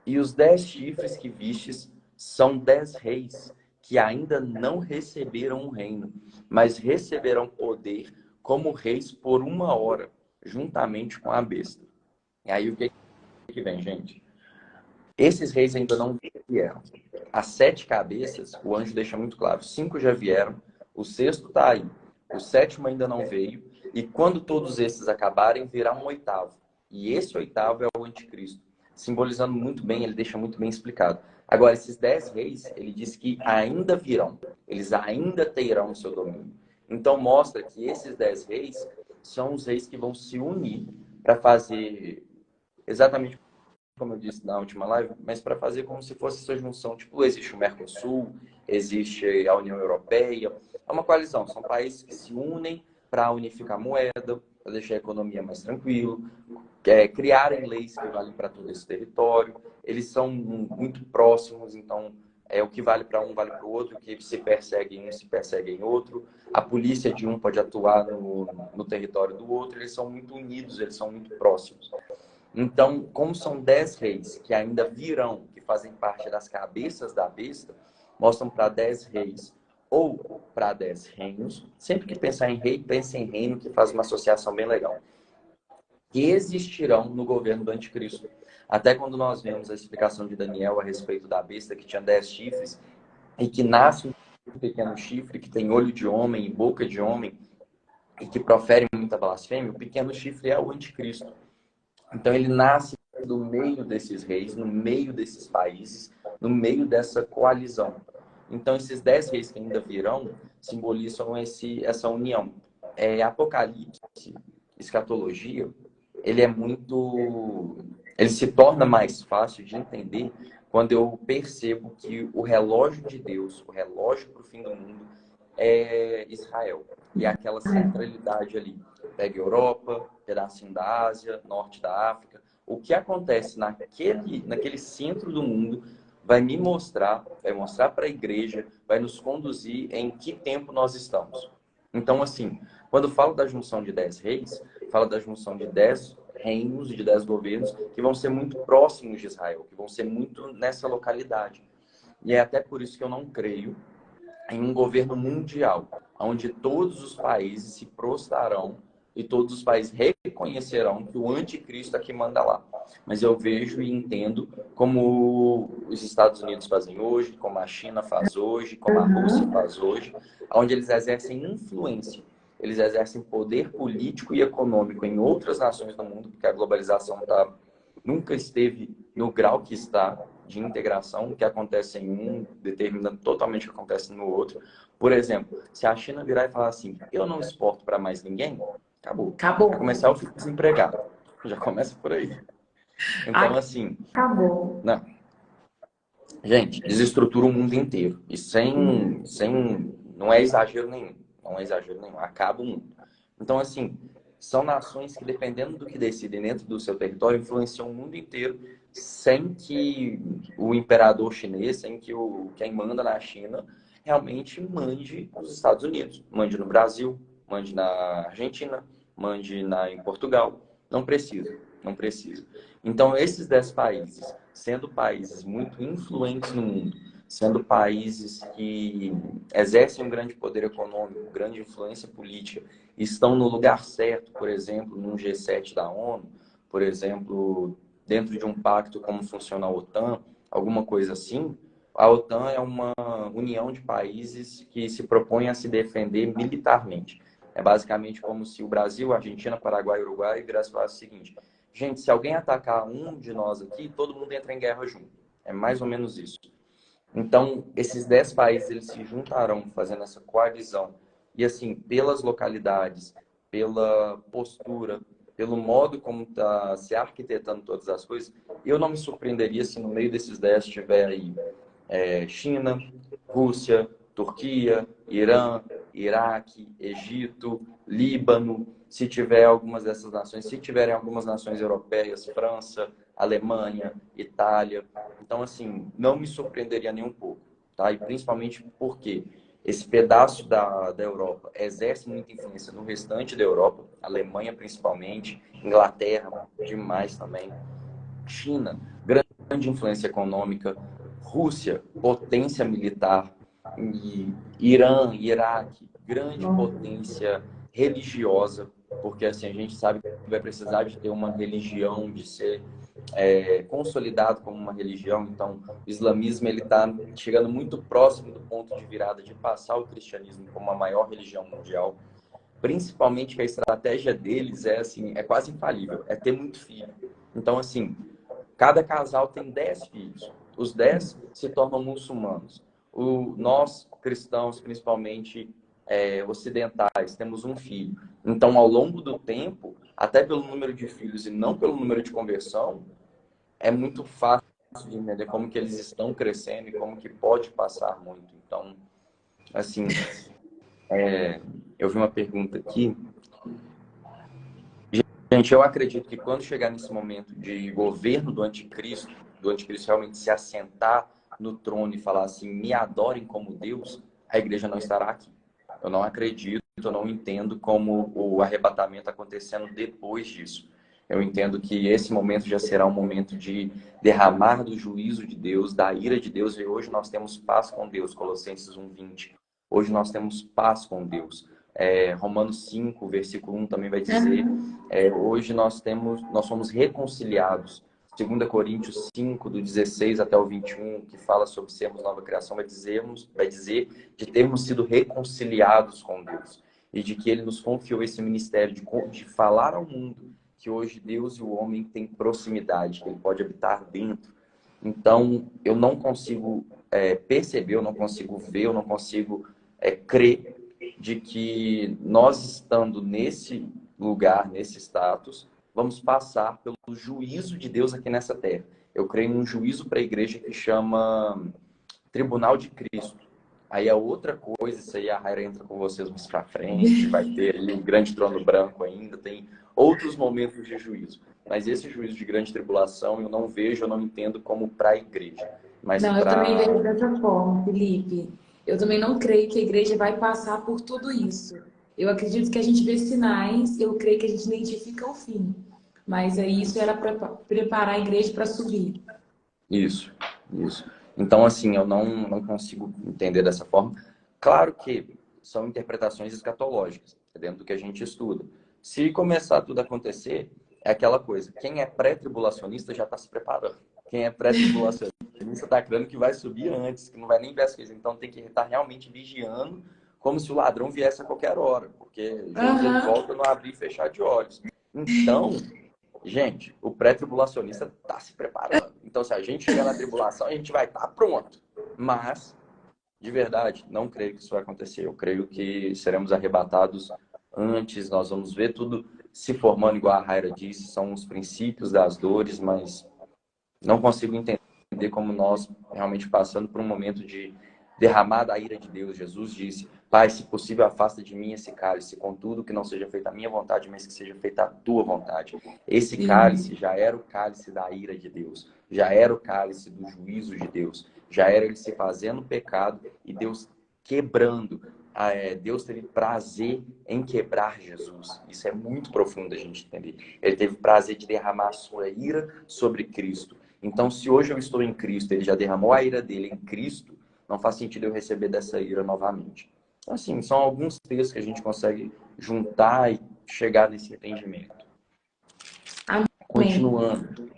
E os 10 chifres que vistes são 10 reis que ainda não receberam o reino, mas receberão poder como reis por 1 hora, juntamente com a besta. E aí o que vem, gente? Esses reis ainda não vieram. As 7 cabeças, o anjo deixa muito claro, 5 já vieram, o 6º está aí, o 7º ainda não veio, e quando todos esses acabarem, virá um 8º. E esse 8º é o anticristo, simbolizando muito bem, ele deixa muito bem explicado. Agora, esses 10 reis, ele diz que ainda virão, eles ainda terão o seu domínio. Então, mostra que esses 10 reis são os reis que vão se unir para fazer exatamente como eu disse na última live, mas para fazer como se fosse essa junção. Tipo, existe o Mercosul, existe a União Europeia, é uma coalizão, são países que se unem para unificar a moeda, para deixar a economia mais tranquila, criarem leis que valem para todo esse território. Eles são muito próximos, então o que vale para um vale para o outro, o que se persegue em um se persegue em outro. A polícia de um pode atuar no território do outro, eles são muito unidos, eles são muito próximos. Então, como são 10 reis que ainda virão, que fazem parte das cabeças da besta, mostram para 10 reis ou para 10 reinos. Sempre que pensar em rei, pense em reino, que faz uma associação bem legal. Que existirão no governo do anticristo. Até quando nós vemos a explicação de Daniel a respeito da besta que tinha 10 chifres e que nasce um pequeno chifre que tem olho de homem e boca de homem e que profere muita blasfêmia, o pequeno chifre é o anticristo. Então ele nasce no meio desses reis, no meio desses países, no meio dessa coalizão. Então esses 10 reis que ainda virão simbolizam essa união. Apocalipse, escatologia, ele se torna mais fácil de entender quando eu percebo que o relógio de Deus, o relógio para o fim do mundo, é Israel. E aquela centralidade ali. Pega Europa, pedacinho da Ásia, norte da África. O que acontece naquele centro do mundo vai mostrar para a igreja, vai nos conduzir em que tempo nós estamos. Então, assim, quando falo da junção de 10 reis, falo da junção de 10 reinos, de 10 governos, que vão ser muito próximos de Israel, que vão ser muito nessa localidade. E é até por isso que eu não creio em um governo mundial, onde todos os países se prostrarão e todos os países reconhecerão que o anticristo é que manda lá. Mas eu vejo e entendo como os Estados Unidos fazem hoje, como a China faz hoje, como a Rússia faz hoje, onde eles exercem influência, eles exercem poder político e econômico em outras nações do mundo, porque a globalização nunca esteve no grau que está, de integração que acontece em um, determinando totalmente o que acontece no outro. Por exemplo, se a China virar e falar assim, eu não exporto para mais ninguém, acabou. Acabou. Vai começar a ficar desempregado. Já começa por aí. Então, assim, Acabou. não. Gente, desestrutura o mundo inteiro. E não é exagero nenhum. Não é exagero nenhum. Acaba o mundo. Então, assim, são nações que, dependendo do que decidem dentro do seu território, influenciam o mundo inteiro sem que o imperador chinês, sem que quem manda na China realmente mande nos Estados Unidos. Mande no Brasil, mande na Argentina, mande em Portugal. Não precisa. Não precisa. Então, esses 10 países, sendo países muito influentes no mundo, sendo países que exercem um grande poder econômico, grande influência política, estão no lugar certo, por exemplo, num G7 da ONU, por exemplo, dentro de um pacto como funciona a OTAN, alguma coisa assim, a OTAN é uma união de países que se propõe a se defender militarmente. É basicamente como se o Brasil, Argentina, Paraguai e Uruguai virasse e falasse o seguinte: gente, se alguém atacar um de nós aqui, todo mundo entra em guerra junto. É mais ou menos isso. Então, esses 10 países, eles se juntarão fazendo essa coalizão. E, assim, pelas localidades, pela postura, pelo modo como está se arquitetando todas as coisas, eu não me surpreenderia se no meio desses 10 tiver aí China, Rússia, Turquia, Irã, Iraque, Egito, Líbano, se tiver algumas dessas nações, se tiverem algumas nações europeias, França, Alemanha, Itália. Então, assim, não me surpreenderia nem um pouco, tá? E principalmente porque esse pedaço da Europa exerce muita influência no restante da Europa, Alemanha principalmente, Inglaterra demais também, China, grande influência econômica, Rússia, potência militar, e Irã, Iraque, grande potência religiosa, porque assim a gente sabe que vai precisar de ter uma religião, de ser consolidado como uma religião. Então, o islamismo ele está chegando muito próximo do ponto de virada de passar o cristianismo como a maior religião mundial. Principalmente que a estratégia deles é assim, é quase infalível, é ter muito filho. Então, assim, cada casal tem 10 filhos. Os 10 se tornam muçulmanos. Nós, cristãos, principalmente ocidentais, temos um filho. Então, ao longo do tempo, até pelo número de filhos e não pelo número de conversão, é muito fácil de entender como que eles estão crescendo e como que pode passar muito. Então, assim, eu vi uma pergunta aqui. Gente, eu acredito que quando chegar nesse momento de governo do anticristo realmente se assentar no trono e falar assim, me adorem como Deus, a igreja não estará aqui. Eu não acredito, eu não entendo como o arrebatamento acontecendo depois disso. Eu entendo que esse momento já será um momento de derramar do juízo de Deus, da ira de Deus, e hoje nós temos paz com Deus, Colossenses 1:20. Hoje nós temos paz com Deus. Romanos 5, versículo 1 também vai dizer, hoje nós somos reconciliados. 2 Coríntios 5, do 16 até o 21, que fala sobre sermos nova criação, vai dizer de termos sido reconciliados com Deus. E de que Ele nos confiou esse ministério de falar ao mundo que hoje Deus e o homem têm proximidade, que Ele pode habitar dentro. Então, eu não consigo perceber, eu não consigo ver, eu não consigo crer de que nós estando nesse lugar, nesse status, vamos passar pelo juízo de Deus aqui nessa terra. Eu creio num juízo para a igreja que chama Tribunal de Cristo. Aí é outra coisa, isso aí a Raira entra com vocês mais pra frente, vai ter ali um grande trono branco ainda, tem outros momentos de juízo. Mas esse juízo de grande tribulação eu não vejo, eu não entendo como para a igreja. Mas Não, eu também vejo dessa forma, Felipe. Eu também não creio que a igreja vai passar por tudo isso. Eu acredito que a gente vê sinais, eu creio que a gente identifica o fim. Mas aí isso era para preparar a igreja para subir. Isso. Então, assim, eu não consigo entender dessa forma. Claro que são interpretações escatológicas, é dentro do que a gente estuda. Se começar tudo a acontecer, é aquela coisa, quem é pré-tribulacionista já está se preparando. Quem é pré-tribulacionista está crendo que vai subir antes, que não vai nem ver as coisas. Então tem que estar realmente vigiando, como se o ladrão viesse a qualquer hora, porque Jesus ele volta no abrir e fechar de olhos. Então, Gente, o pré-tribulacionista está se preparando. Então, se a gente chegar na tribulação, a gente vai estar pronto. Mas, de verdade, não creio que isso vai acontecer. Eu creio que seremos arrebatados antes. Nós vamos ver tudo se formando, igual a Raira disse. São os princípios das dores, mas não consigo entender como nós realmente passando por um momento de derramada a ira de Deus. Jesus disse: Pai, se possível, afasta de mim esse cálice, contudo, que não seja feita a minha vontade, mas que seja feita a tua vontade. Esse cálice já era o cálice da ira de Deus, já era o cálice do juízo de Deus, já era ele se fazendo pecado e Deus quebrando. Deus teve prazer em quebrar Jesus. Isso é muito profundo a gente entender. Ele teve prazer de derramar a sua ira sobre Cristo. Então, se hoje eu estou em Cristo, ele já derramou a ira dele em Cristo, não faz sentido eu receber dessa ira novamente. Então, assim, são alguns textos que a gente consegue juntar e chegar nesse entendimento. Amém. Continuando.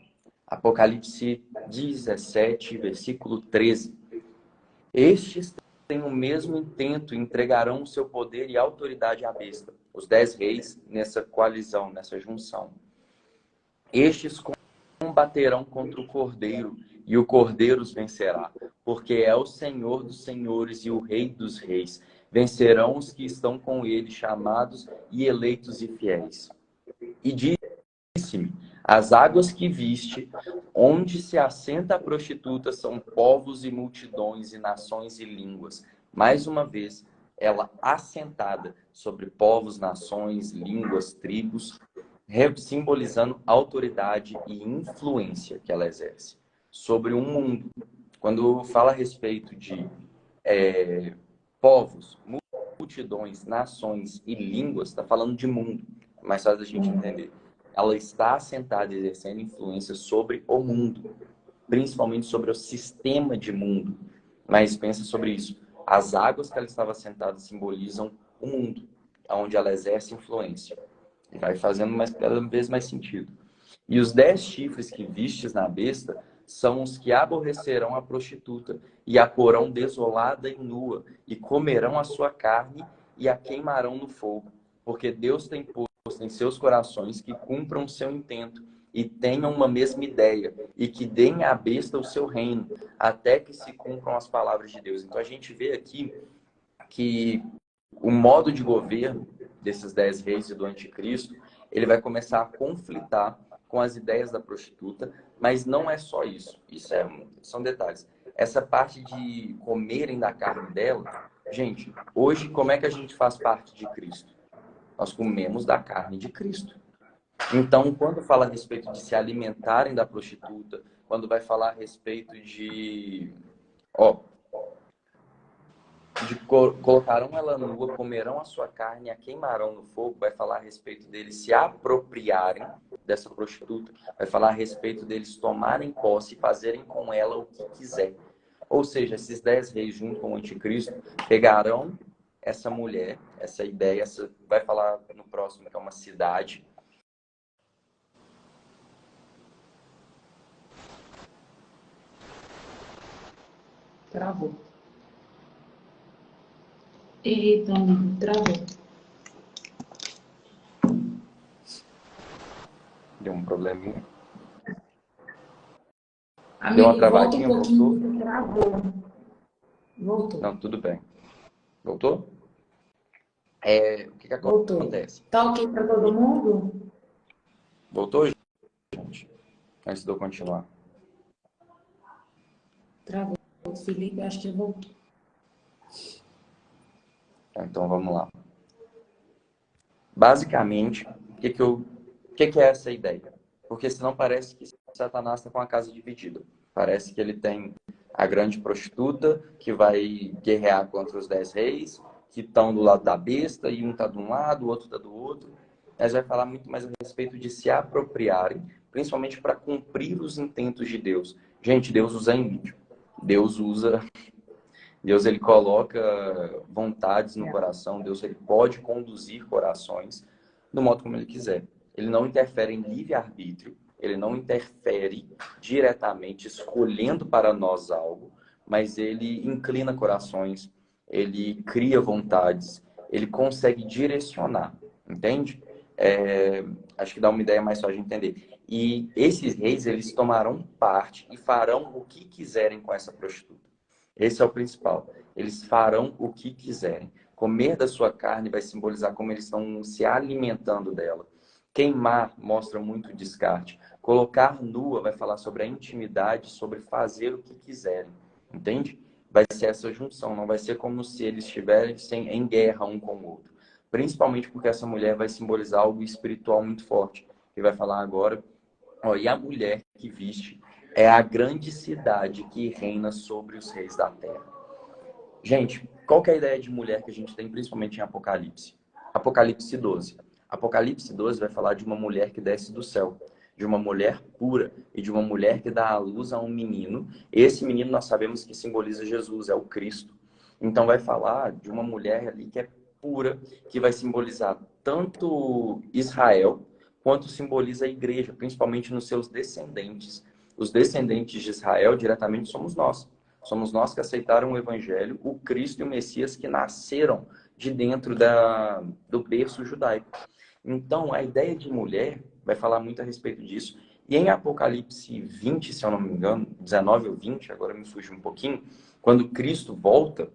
Apocalipse 17, versículo 13. Estes têm o mesmo intento e entregarão o seu poder e autoridade à besta. Os 10 reis nessa coalizão, nessa junção. Estes combaterão contra o Cordeiro, e o Cordeiro os vencerá, porque é o Senhor dos senhores e o Rei dos reis. Vencerão os que estão com ele, chamados e eleitos e fiéis. E disse-me: as águas que viste, onde se assenta a prostituta, são povos e multidões e nações e línguas. Mais uma vez, ela assentada sobre povos, nações, línguas, tribos, simbolizando autoridade e influência que ela exerce sobre um mundo. Quando fala a respeito de povos, multidões, nações e línguas, está falando de mundo, mais fácil da gente entender. Ela está assentada e exercendo influência sobre o mundo, principalmente sobre o sistema de mundo. Mas pensa sobre isso. As águas que ela estava sentada simbolizam o mundo, onde ela exerce influência. E vai fazendo cada vez mais sentido. E os 10 chifres que vistes na besta são os que aborrecerão a prostituta e a porão desolada e nua, e comerão a sua carne e a queimarão no fogo. Porque Deus tem posto em seus corações que cumpram o seu intento e tenham uma mesma ideia, e que deem à besta o seu reino, até que se cumpram as palavras de Deus. Então a gente vê aqui que o modo de governo desses 10 reis e do anticristo, ele vai começar a conflitar com as ideias da prostituta, mas não é só isso. São detalhes. Essa parte de comerem da carne dela, gente, hoje como é que a gente faz parte de Cristo? Nós comemos da carne de Cristo. Então, quando fala a respeito de se alimentarem da prostituta, quando vai falar a respeito de colocarão ela nua, comerão a sua carne e a queimarão no fogo, vai falar a respeito deles se apropriarem dessa prostituta, vai falar a respeito deles tomarem posse e fazerem com ela o que quiser. Ou seja, esses 10 reis junto com o anticristo pegarão essa mulher, essa ideia, vai falar no próximo que é uma cidade. Travou. Eita, travou. Deu um probleminha. Amigo, Deu uma travadinha, volta um pouquinho, voltou? travou. Voltou. Não, tudo bem. Voltou? O que Voltou. acontece? Tá ok para todo mundo? Voltou, gente? Antes de eu continuar. Travou. O Felipe, acho que voltou. Então, vamos lá. Basicamente, o que é essa ideia? Porque senão parece que Satanás está com a casa dividida. Parece que ele tem a grande prostituta que vai guerrear contra os 10 reis, que estão do lado da besta, e um está de um lado, o outro está do outro. Mas vai falar muito mais a respeito de se apropriarem, principalmente para cumprir os intentos de Deus. Gente, Deus usa ímpio. Deus, ele coloca vontades no coração. Deus, ele pode conduzir corações do modo como ele quiser. Ele não interfere em livre-arbítrio. Ele não interfere diretamente escolhendo para nós algo, mas ele inclina corações, ele cria vontades, ele consegue direcionar, entende? Acho que dá uma ideia mais fácil de entender. E esses reis, eles tomarão parte e farão o que quiserem com essa prostituta. Esse é o principal. Eles farão o que quiserem. Comer da sua carne vai simbolizar como eles estão se alimentando dela. Queimar mostra muito descarte. Colocar nua vai falar sobre a intimidade, sobre fazer o que quiserem. Entende? Vai ser essa junção. Não vai ser como se eles estivessem em guerra um com o outro. Principalmente porque essa mulher vai simbolizar algo espiritual muito forte. Que vai falar agora. Ó, e a mulher que viste é a grande cidade que reina sobre os reis da terra. Gente, qual que é a ideia de mulher que a gente tem principalmente em Apocalipse? Apocalipse 12. Apocalipse 12 vai falar de uma mulher que desce do céu, de uma mulher pura e de uma mulher que dá à luz a um menino. Esse menino nós sabemos que simboliza Jesus, é o Cristo. Então vai falar de uma mulher ali que é pura, que vai simbolizar tanto Israel, quanto simboliza a igreja, principalmente nos seus descendentes. Os descendentes de Israel diretamente somos nós. Somos nós que aceitaram o Evangelho, o Cristo e o Messias que nasceram de dentro do berço judaico. Então, a ideia de mulher vai falar muito a respeito disso. E em Apocalipse 20, se eu não me engano, 19 ou 20, agora me fugiu um pouquinho, quando Cristo volta,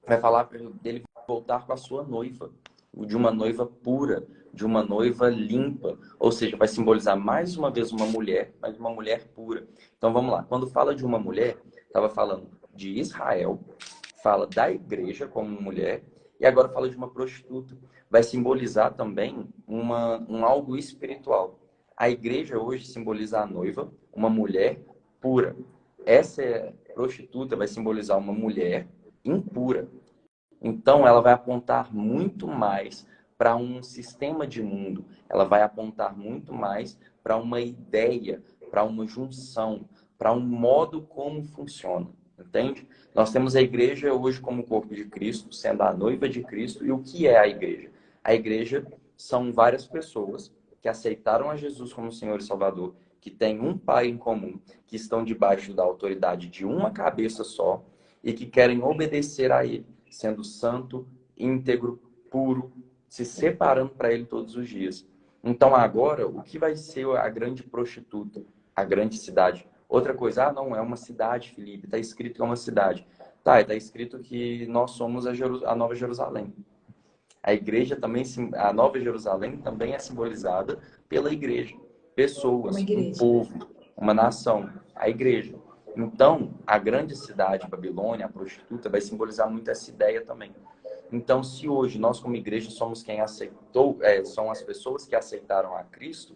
vai falar dele voltar com a sua noiva, de uma noiva pura, de uma noiva limpa. Ou seja, vai simbolizar mais uma vez uma mulher, mas uma mulher pura. Então, vamos lá. Quando fala de uma mulher, estava falando de Israel, fala da igreja como mulher, e agora fala de uma prostituta. Vai simbolizar também um algo espiritual. A igreja hoje simboliza a noiva, uma mulher pura. Essa prostituta vai simbolizar uma mulher impura. Então, ela vai apontar muito mais para um sistema de mundo. Ela vai apontar muito mais para uma ideia, para uma junção, para um modo como funciona. Entende? Nós temos a igreja hoje como o corpo de Cristo, sendo a noiva de Cristo. E o que é a igreja? A igreja são várias pessoas que aceitaram a Jesus como Senhor e Salvador, que têm um Pai em comum, que estão debaixo da autoridade de uma cabeça só e que querem obedecer a Ele, sendo santo, íntegro, puro, se separando para Ele todos os dias. Então agora, o que vai ser a grande prostituta? A grande cidade. Outra coisa, não, é uma cidade, Felipe, está escrito que é uma cidade. Tá, está escrito que nós somos a Nova Jerusalém. A igreja também, a Nova Jerusalém também é simbolizada pela igreja. Pessoas, um povo, uma nação, a igreja. Então, a grande cidade, Babilônia, a prostituta, vai simbolizar muito essa ideia também. Então, se hoje nós como igreja somos quem aceitou, são as pessoas que aceitaram a Cristo,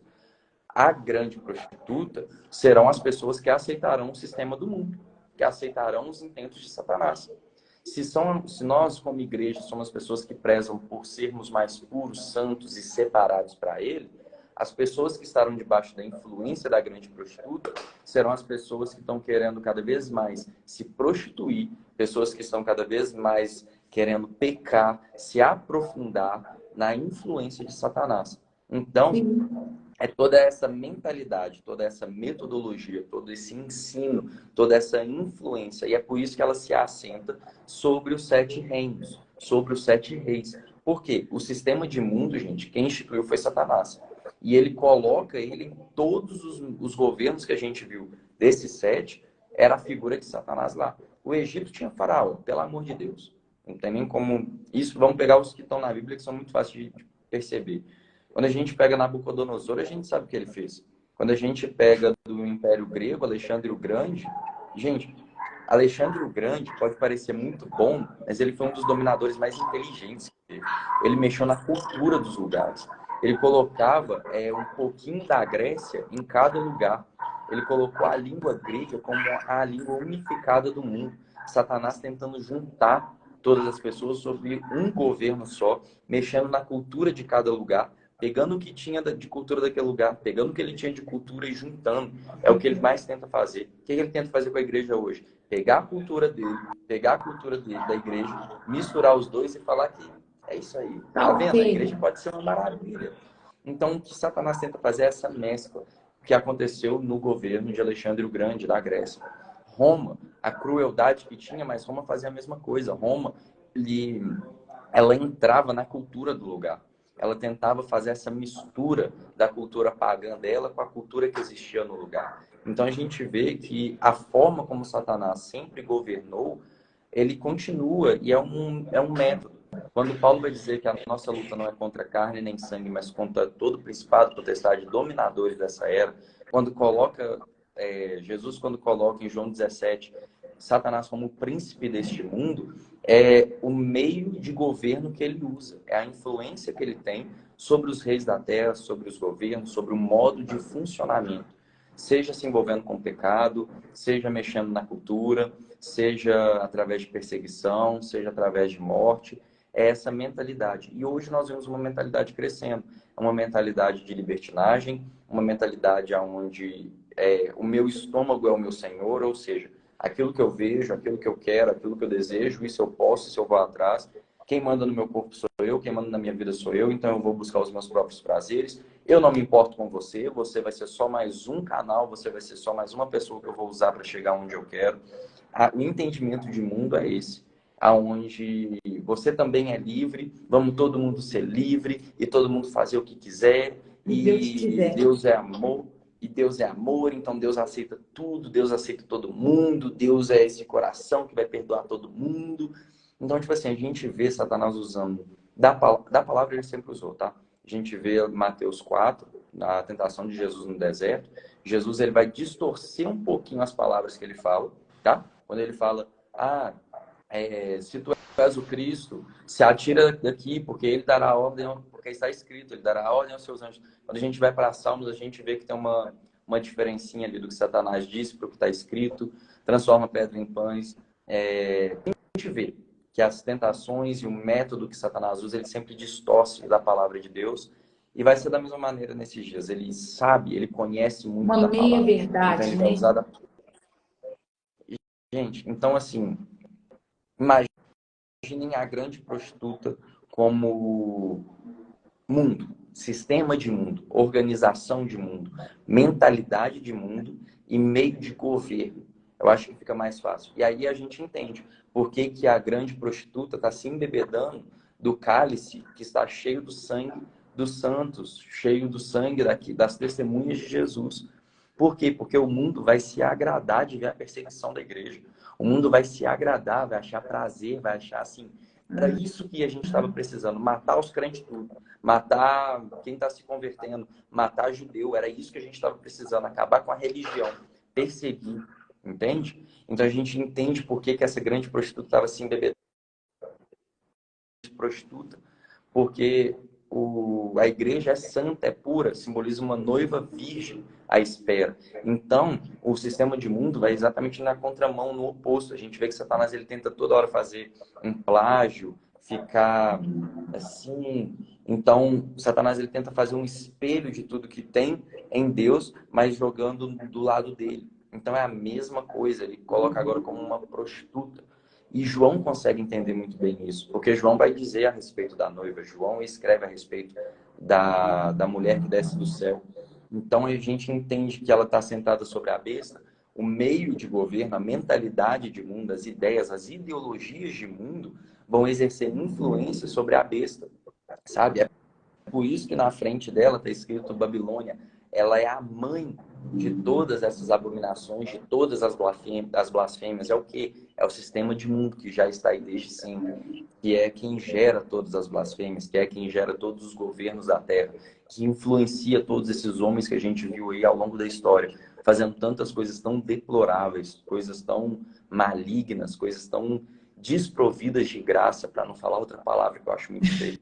a grande prostituta serão as pessoas que aceitarão o sistema do mundo, que aceitarão os intentos de Satanás. Se nós, como igreja, somos pessoas que prezam por sermos mais puros, santos e separados para Ele, as pessoas que estarão debaixo da influência da grande prostituta serão as pessoas que estão querendo cada vez mais se prostituir, pessoas que estão cada vez mais querendo pecar, se aprofundar na influência de Satanás. Então, é toda essa mentalidade, toda essa metodologia, todo esse ensino, toda essa influência. E é por isso que ela se assenta sobre os 7 reinos, sobre os 7 reis. Por quê? O sistema de mundo, gente, quem instituiu foi Satanás. E ele coloca ele em todos os governos que a gente viu. Desses 7, era a figura de Satanás lá. O Egito tinha faraó, pelo amor de Deus. Não tem nem como... Isso, vamos pegar os que estão na Bíblia, que são muito fáceis de perceber. Quando a gente pega Nabucodonosor, a gente sabe o que ele fez. Quando a gente pega do Império Grego, Alexandre o Grande, gente, Alexandre o Grande pode parecer muito bom, mas ele foi um dos dominadores mais inteligentes. Ele mexeu na cultura dos lugares. Ele colocava um pouquinho da Grécia em cada lugar. Ele colocou a língua grega como a língua unificada do mundo. Satanás tentando juntar todas as pessoas sob um governo só, mexendo na cultura de cada lugar, pegando o que tinha de cultura daquele lugar, pegando o que ele tinha de cultura e juntando. É o que ele mais tenta fazer. O que ele tenta fazer com a igreja hoje? Pegar a cultura dele, pegar a cultura dele, da igreja, misturar os dois e falar que é isso aí. Tá vendo? A igreja pode ser uma maravilha. Então, o que Satanás tenta fazer é essa mescla que aconteceu no governo de Alexandre o Grande, da Grécia. Roma, a crueldade que tinha, mas Roma fazia a mesma coisa. Roma, ela entrava na cultura do lugar. ela tentava fazer essa mistura da cultura pagã dela com a cultura que existia no lugar. Então a gente vê que a forma como Satanás sempre governou, ele continua e é um método. Quando Paulo vai dizer que a nossa luta não é contra carne nem sangue, mas contra todo o principado, potestade, dominadores dessa era, quando coloca, Jesus quando coloca em João 17, Satanás como o príncipe deste mundo, é o meio de governo que ele usa, é a influência que ele tem sobre os reis da terra, sobre os governos, sobre o modo de funcionamento. Seja se envolvendo com o pecado, seja mexendo na cultura, seja através de perseguição, seja através de morte. É essa mentalidade. E hoje nós vemos uma mentalidade crescendo. Uma mentalidade de libertinagem, uma mentalidade onde o meu estômago é o meu senhor, ou seja, aquilo que eu vejo, aquilo que eu quero, aquilo que eu desejo, isso eu posso, isso eu vou atrás. Quem manda no meu corpo sou eu, quem manda na minha vida sou eu, então eu vou buscar os meus próprios prazeres. Eu não me importo com você, você vai ser só mais um canal, você vai ser só mais uma pessoa que eu vou usar para chegar onde eu quero. O entendimento de mundo é esse, aonde você também é livre, vamos todo mundo ser livre e todo mundo fazer o que quiser, e Deus é amor. E Deus é amor, então Deus aceita tudo, Deus aceita todo mundo, Deus é esse coração que vai perdoar todo mundo. Então, tipo assim, a gente vê Satanás usando, da palavra ele sempre usou, tá? A gente vê Mateus 4, na tentação de Jesus no deserto, Jesus ele vai distorcer um pouquinho as palavras que ele fala, tá? Quando ele fala, se tu és o Cristo, se atira daqui, porque ele dará ordem, porque está escrito, ele dará ordem aos seus anjos. Quando a gente vai para Salmos, a gente vê que tem uma diferencinha ali do que Satanás disse para o que está escrito, transforma pedra em pães. A gente vê que as tentações e o método que Satanás usa, ele sempre distorce da palavra de Deus. E vai ser da mesma maneira nesses dias. Ele sabe, ele conhece muito Uma da palavra. meia-verdade, Então, ele né? vai usar da... Gente, então assim, imaginem a grande prostituta como mundo, sistema de mundo, organização de mundo, mentalidade de mundo e meio de governo. Eu acho que fica mais fácil. E aí a gente entende por que, que a grande prostituta está se embebedando do cálice que está cheio do sangue dos santos, cheio do sangue das testemunhas de Jesus. Por quê? Porque o mundo vai se agradar de ver a perseguição da igreja. O mundo vai se agradar, vai achar prazer, vai achar assim. Era isso que a gente estava precisando, matar os crentes tudo, matar quem está se convertendo, matar judeu. Era isso que a gente estava precisando, acabar com a religião, perseguir, entende? Então a gente entende por que essa grande prostituta estava se embebedando. Prostituta, porque a igreja é santa, é pura, simboliza uma noiva virgem à espera. Então, o sistema de mundo vai exatamente na contramão, no oposto. A gente vê que Satanás ele tenta toda hora fazer um plágio, ficar assim. Então, Satanás ele tenta fazer um espelho de tudo que tem em Deus, mas jogando do lado dele. Então, é a mesma coisa. Ele coloca agora como uma prostituta. E João consegue entender muito bem isso, porque João vai dizer a respeito da noiva, João escreve a respeito da mulher que desce do céu. Então a gente entende que ela está sentada sobre a besta, o meio de governo, a mentalidade de mundo, as ideias, as ideologias de mundo vão exercer influência sobre a besta, sabe? É por isso que na frente dela está escrito Babilônia. Ela é a mãe de todas essas abominações, de todas as blasfêmias. É o quê? É o sistema de mundo que já está aí desde sempre, que é quem gera todas as blasfêmias, que é quem gera todos os governos da Terra, que influencia todos esses homens que a gente viu aí ao longo da história, fazendo tantas coisas tão deploráveis, coisas tão malignas, coisas tão desprovidas de graça, para não falar outra palavra que eu acho muito feio.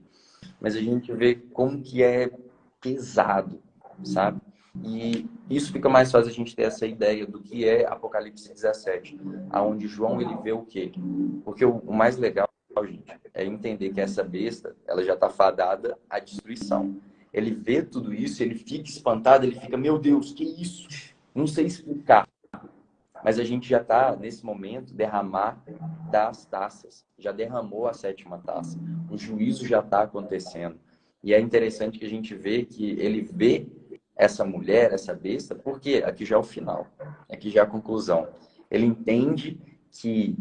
Mas a gente vê como que é pesado, sabe? E isso fica mais fácil a gente ter essa ideia do que é Apocalipse 17, aonde João ele vê o quê? Porque o mais legal, gente, é entender que essa besta, ela já está fadada à destruição. Ele vê tudo isso, ele fica espantado, ele fica, meu Deus, que isso? Não sei explicar. Mas a gente já está, nesse momento, derramar das taças. Já derramou a sétima taça. O juízo já está acontecendo. E é interessante que a gente vê que ele vê essa mulher, essa besta, porque aqui já é o final. Aqui já é a conclusão. Ele entende que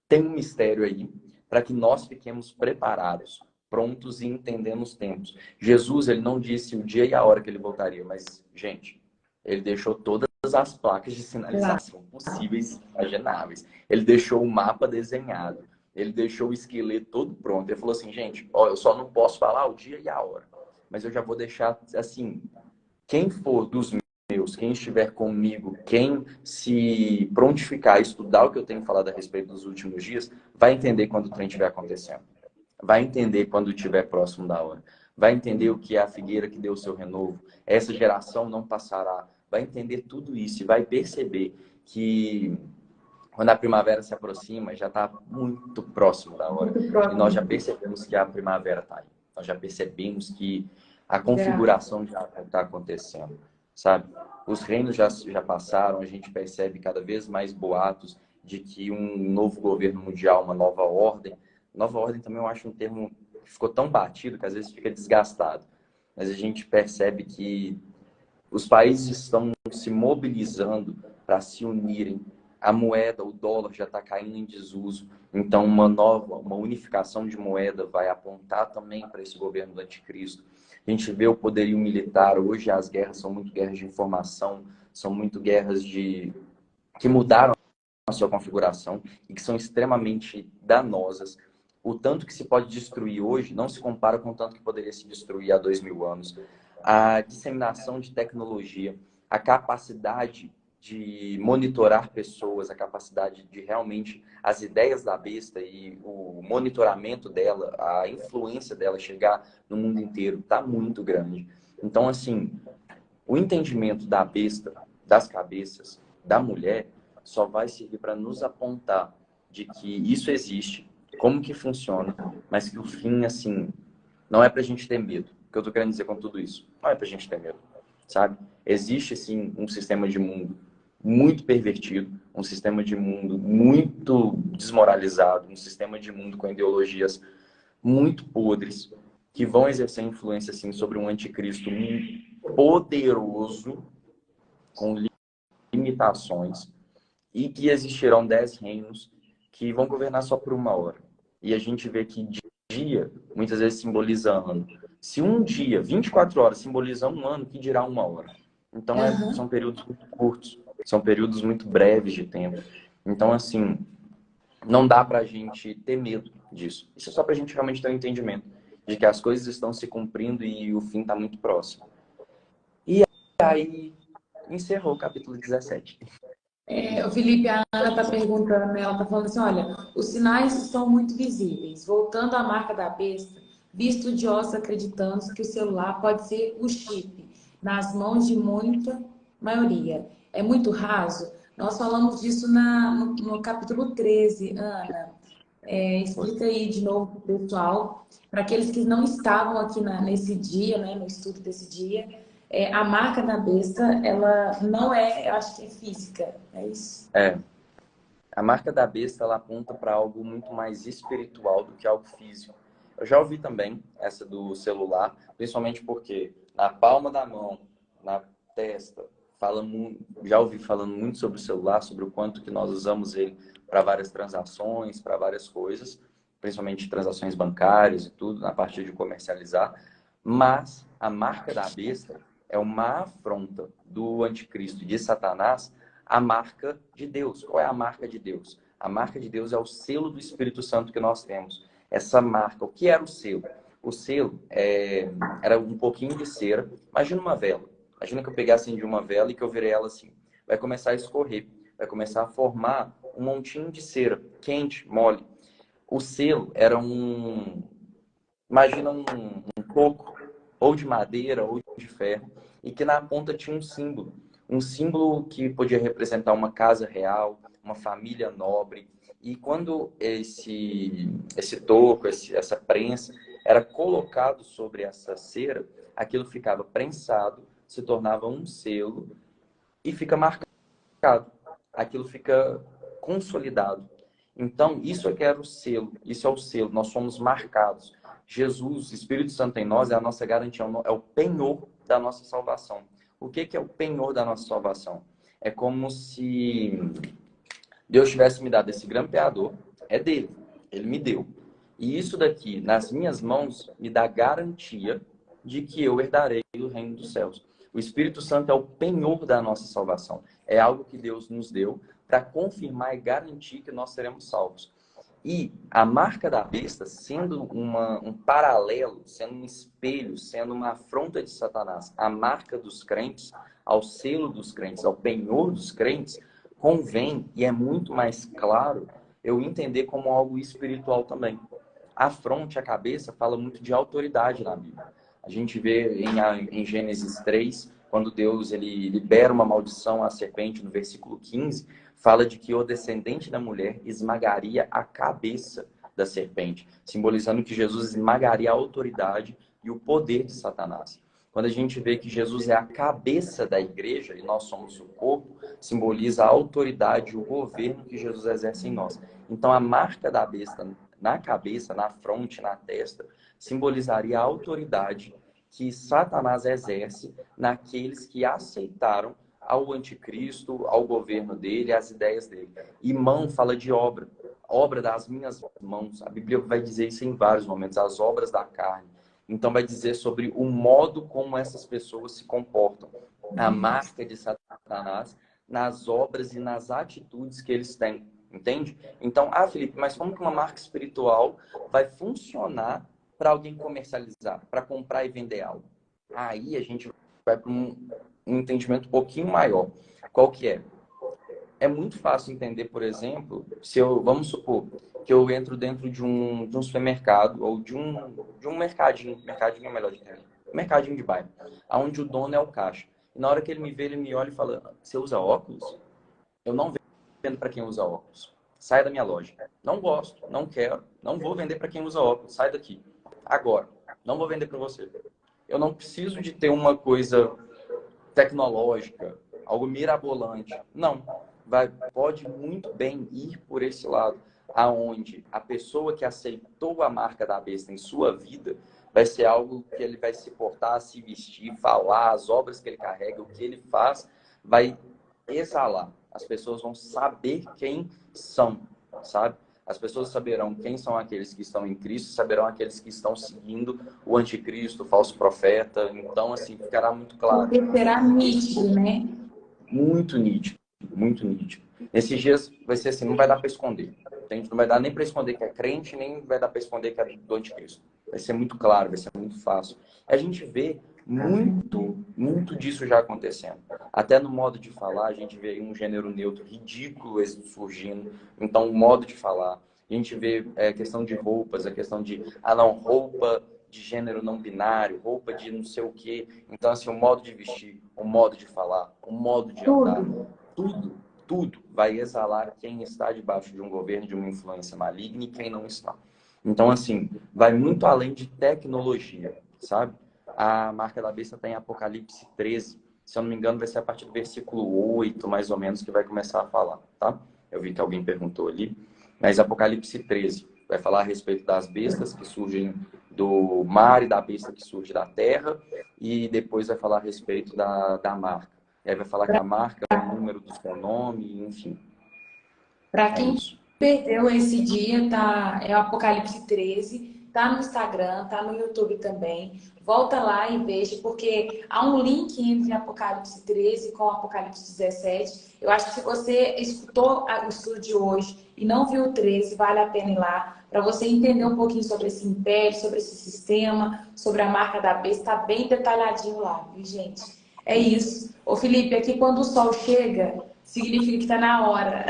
tem um mistério aí para que nós fiquemos preparados prontos e entendendo os tempos. Jesus, ele não disse o dia e a hora que ele voltaria, mas, gente, ele deixou todas as placas de Claro. sinalização possíveis e imagináveis. Ele deixou o mapa desenhado. Ele deixou o esqueleto todo pronto. Ele falou assim, gente, ó, eu só não posso falar o dia e a hora, mas eu já vou deixar, assim, quem for dos meus, quem estiver comigo, quem se prontificar a estudar o que eu tenho falado a respeito dos últimos dias, vai entender quando o trem estiver acontecendo. Vai entender quando estiver próximo da hora. Vai entender o que é a figueira que deu o seu renovo. Essa geração não passará. Vai entender tudo isso e vai perceber que quando a primavera se aproxima, já está muito próximo da hora. Muito E nós já próximo. percebemos que a primavera está aí. Nós já percebemos que a Já. configuração já está acontecendo, sabe? Os reinos já passaram, a gente percebe cada vez mais boatos de que um novo governo mundial, uma nova ordem. Nova ordem também eu acho um termo que ficou tão batido que às vezes fica desgastado. Mas a gente percebe que os países estão se mobilizando para se unirem. A moeda, o dólar já está caindo em desuso. Então, uma unificação de moeda vai apontar também para esse governo do anticristo. A gente vê o poderio militar. Hoje as guerras são muito guerras de informação, são muito guerras que mudaram a sua configuração e que são extremamente danosas. O tanto que se pode destruir hoje não se compara com o tanto que poderia se destruir há 2000 anos. A disseminação de tecnologia, a capacidade de monitorar pessoas, a capacidade de realmente as ideias da besta e o monitoramento dela, a influência dela chegar no mundo inteiro está muito grande. Então, assim, o entendimento da besta, das cabeças, da mulher, só vai servir para nos apontar de que isso existe, como que funciona, mas que o fim, assim, não é para a gente ter medo. O que eu estou querendo dizer com tudo isso? Não é para a gente ter medo, sabe? Existe, sim, um sistema de mundo muito pervertido, um sistema de mundo muito desmoralizado, um sistema de mundo com ideologias muito podres, que vão exercer influência, assim, sobre um anticristo poderoso, com limitações, e que existirão 10 reinos que vão governar só por uma hora. E a gente vê que dia, muitas vezes, simboliza ano. Se um dia, 24 horas, simboliza um ano, que dirá uma hora? Então, Aham. são períodos muito curtos, são períodos muito breves de tempo. Então, assim, não dá pra gente ter medo disso. Isso é só pra gente realmente ter um entendimento de que as coisas estão se cumprindo e o fim está muito próximo. E aí, encerrou o capítulo 17. O Felipe, a Ana está perguntando, né? Ela está falando assim, olha, os sinais estão muito visíveis. Voltando à marca da besta, vi estudiosos acreditando que o celular pode ser o chip nas mãos de muita maioria. É muito raso. Nós falamos disso no capítulo 13, Ana. Explica aí de novo para o pessoal, para aqueles que não estavam aqui nesse dia, né, no estudo desse dia. A marca da besta, ela não é, eu acho que é física, é isso? A marca da besta, ela aponta para algo muito mais espiritual do que algo físico. Eu já ouvi também essa do celular, principalmente porque na palma da mão, na testa, já ouvi falando muito sobre o celular, sobre o quanto que nós usamos ele para várias transações, para várias coisas, principalmente transações bancárias e tudo, na parte de comercializar. Mas a marca da besta é uma afronta do anticristo, de Satanás, a marca de Deus. Qual é a marca de Deus? A marca de Deus é o selo do Espírito Santo que nós temos. Essa marca, o que era o selo? O selo era um pouquinho de cera. Imagina uma vela. Imagina que eu pegasse de uma vela e que eu virei ela assim. Vai começar a escorrer. Vai começar a formar um montinho de cera, quente, mole. O selo era imagina um coco, ou de madeira, ou de ferro, e que na ponta tinha um símbolo. Um símbolo que podia representar uma casa real, uma família nobre. E quando esse toco, essa prensa, era colocado sobre essa cera, aquilo ficava prensado, se tornava um selo e fica marcado. Aquilo fica consolidado. Então, isso é que era o selo. Isso é o selo. Nós somos marcados. Jesus, Espírito Santo em nós, é a nossa garantia, é o penhor da nossa salvação. O que é o penhor da nossa salvação? É como se Deus tivesse me dado esse grampeador, é dele, ele me deu. E isso daqui, nas minhas mãos, me dá garantia de que eu herdarei o reino dos céus. O Espírito Santo é o penhor da nossa salvação. É algo que Deus nos deu para confirmar e garantir que nós seremos salvos. E a marca da besta, sendo um paralelo, sendo um espelho, sendo uma afronta de Satanás, a marca dos crentes, ao selo dos crentes, ao penhor dos crentes, convém, e é muito mais claro, eu entender como algo espiritual também. A fronte, a cabeça, fala muito de autoridade na Bíblia. A gente vê em Gênesis 3, quando Deus ele libera uma maldição à serpente, no versículo 15, fala de que o descendente da mulher esmagaria a cabeça da serpente, simbolizando que Jesus esmagaria a autoridade e o poder de Satanás. Quando a gente vê que Jesus é a cabeça da igreja e nós somos o corpo, simboliza a autoridade e o governo que Jesus exerce em nós. Então, a marca da besta na cabeça, na fronte, na testa, simbolizaria a autoridade que Satanás exerce naqueles que aceitaram ao anticristo, ao governo dele, às ideias dele. E mão fala de obra, obra das minhas mãos. A Bíblia vai dizer isso em vários momentos, as obras da carne. Então vai dizer sobre o modo como essas pessoas se comportam. A marca de Satanás nas obras e nas atitudes que eles têm. Entende? Então, Felipe, mas como que uma marca espiritual vai funcionar para alguém comercializar, para comprar e vender algo? Aí a gente vai para um entendimento um pouquinho maior. Qual que é? É muito fácil entender, por exemplo, se eu, vamos supor, que eu entro dentro de um supermercado ou de um mercadinho é melhor de entender, um mercadinho de bairro, onde o dono é o caixa. E na hora que ele me vê, ele me olha e fala, você usa óculos? Eu não vendo para quem usa óculos. Sai da minha loja. Não gosto, não quero, não vou vender para quem usa óculos. Sai daqui. Agora, não vou vender para você. Eu não preciso de ter uma coisa tecnológica, algo mirabolante. Não. Pode muito bem ir por esse lado, aonde a pessoa que aceitou a marca da besta em sua vida vai ser algo que ele vai se portar, se vestir, falar, as obras que ele carrega, o que ele faz, vai exalar. As pessoas vão saber quem são, sabe? As pessoas saberão quem são aqueles que estão em Cristo, saberão aqueles que estão seguindo o anticristo, o falso profeta. Então, assim, ficará muito claro. Porque será nítido, né? Muito nítido, muito nítido. Nesses dias vai ser assim, não vai dar para esconder. Entende? Não vai dar nem para esconder que é crente, nem vai dar para esconder que é do anticristo. Vai ser muito claro, vai ser muito fácil. A gente vê muito disso já acontecendo. Até no modo de falar, a gente vê um gênero neutro ridículo surgindo. Então, o modo de falar. A gente vê a questão de roupas, a questão de, não, roupa de gênero não binário, roupa de não sei o quê. Então, assim, o modo de vestir, o modo de falar, o modo de andar, tudo vai exalar quem está debaixo de um governo, de uma influência maligna e quem não está. Então, assim, vai muito além de tecnologia, sabe? A marca da besta está em Apocalipse 13. Se eu não me engano, vai ser a partir do versículo 8, mais ou menos, que vai começar a falar, tá? Eu vi que alguém perguntou ali. Mas Apocalipse 13 vai falar a respeito das bestas que surgem do mar e da besta que surge da terra. E depois vai falar a respeito da marca. E aí vai falar que a marca é o número do seu nome, enfim. Para quem perdeu esse dia, tá? É o Apocalipse 13, tá no Instagram, tá no YouTube também. Volta lá e veja, porque há um link entre Apocalipse 13 com Apocalipse 17. Eu acho que se você escutou o estudo de hoje e não viu o 13, vale a pena ir lá, para você entender um pouquinho sobre esse império, sobre esse sistema, sobre a marca da besta. Está bem detalhadinho lá, viu, gente? É isso. Ô, Felipe, aqui quando o sol chega, significa que está na hora.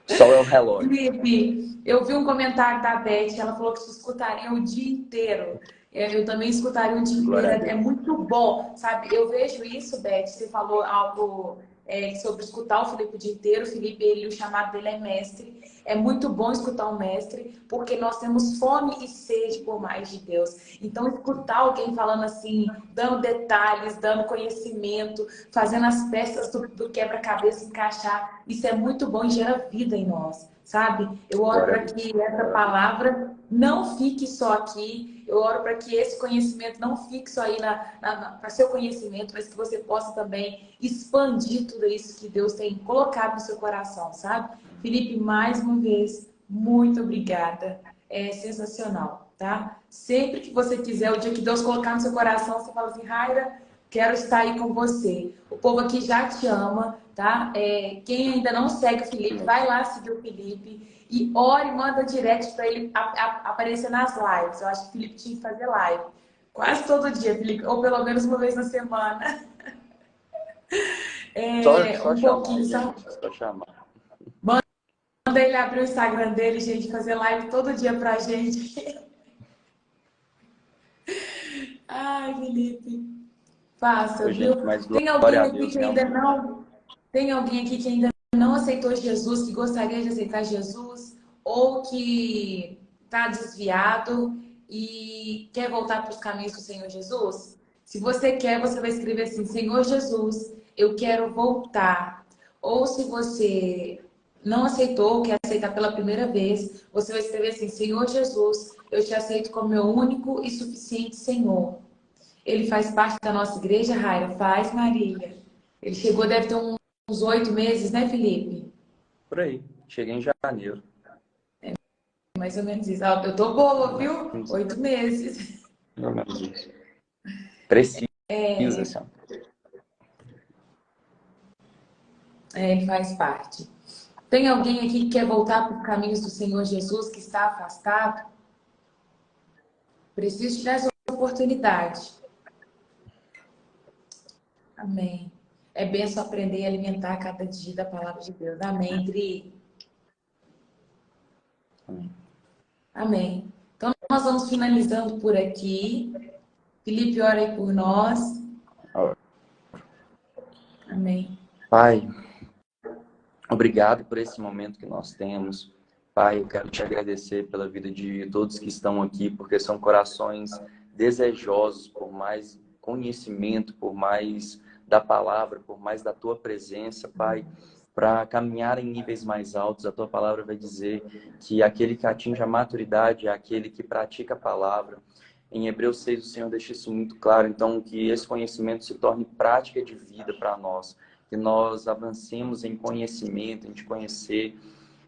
Sol é o relógio. Felipe, eu vi um comentário da Beth, ela falou que você escutaria o dia inteiro. Eu também escutaria o dia inteiro, é muito bom, sabe? Eu vejo isso, Beth, você falou algo sobre escutar o Felipe o dia inteiro. O Felipe, o chamado dele é mestre. É muito bom escutar um mestre, porque nós temos fome e sede por mais de Deus. Então, escutar alguém falando assim, dando detalhes, dando conhecimento, fazendo as peças do quebra-cabeça encaixar, isso é muito bom e gera vida em nós, sabe? Eu oro para que essa palavra não fique só aqui. Eu oro para que esse conhecimento não fique só aí para seu conhecimento, mas que você possa também expandir tudo isso que Deus tem colocado no seu coração, sabe? Felipe, mais uma vez, Muito obrigada. É sensacional, tá? Sempre que você quiser, o dia que Deus colocar no seu coração, você fala assim, Raira, quero estar aí com você. O povo aqui já te ama, tá? Quem ainda não segue o Felipe, vai lá seguir o Felipe e ore, manda direct para ele aparecer nas lives. Eu acho que o Felipe tinha que fazer live. Quase todo dia, Felipe, ou pelo menos uma vez na semana. Só Um chamar, pouquinho, só. gente. Só chamar. Manda ele abrir o Instagram dele, gente, fazer live todo dia pra gente. Ai, Felipe, faça, Ô, gente, viu? mas Tem glória alguém a aqui Deus, que ainda realmente. não, tem alguém aqui que ainda não aceitou Jesus, que gostaria de aceitar Jesus, ou que está desviado e quer voltar para os caminhos do Senhor Jesus? Se você quer, você vai escrever assim: Senhor Jesus, eu quero voltar. Ou se você não aceitou, quer aceitar pela primeira vez, você vai escrever assim: Senhor Jesus, eu te aceito como meu único e suficiente Senhor. Ele faz parte da nossa igreja, Raira? Faz, Marília. Ele chegou, deve ter uns 8 meses, né, Felipe? Por aí. Cheguei em janeiro. Mais ou menos isso. Ah, eu tô boa, Mais viu? ou menos 8 meses. isso. Precisa, assim. Ele faz parte. Tem alguém aqui que quer voltar para os caminhos do Senhor Jesus, que está afastado? Preciso te dar essa oportunidade. Amém. É benção aprender e alimentar cada dia da palavra de Deus. Amém, Dri. Amém. Amém. Então, nós vamos finalizando por aqui. Felipe, ora aí por nós. Amém. Pai, obrigado por esse momento que nós temos. Pai, eu quero te agradecer pela vida de todos que estão aqui, porque são corações desejosos por mais conhecimento, por mais da palavra, por mais da tua presença, Pai, para caminhar em níveis mais altos. A tua palavra vai dizer que aquele que atinge a maturidade é aquele que pratica a palavra. Em Hebreus 6, o Senhor deixa isso muito claro. Então, que esse conhecimento se torne prática de vida para nós, que nós avancemos em conhecimento, em te conhecer.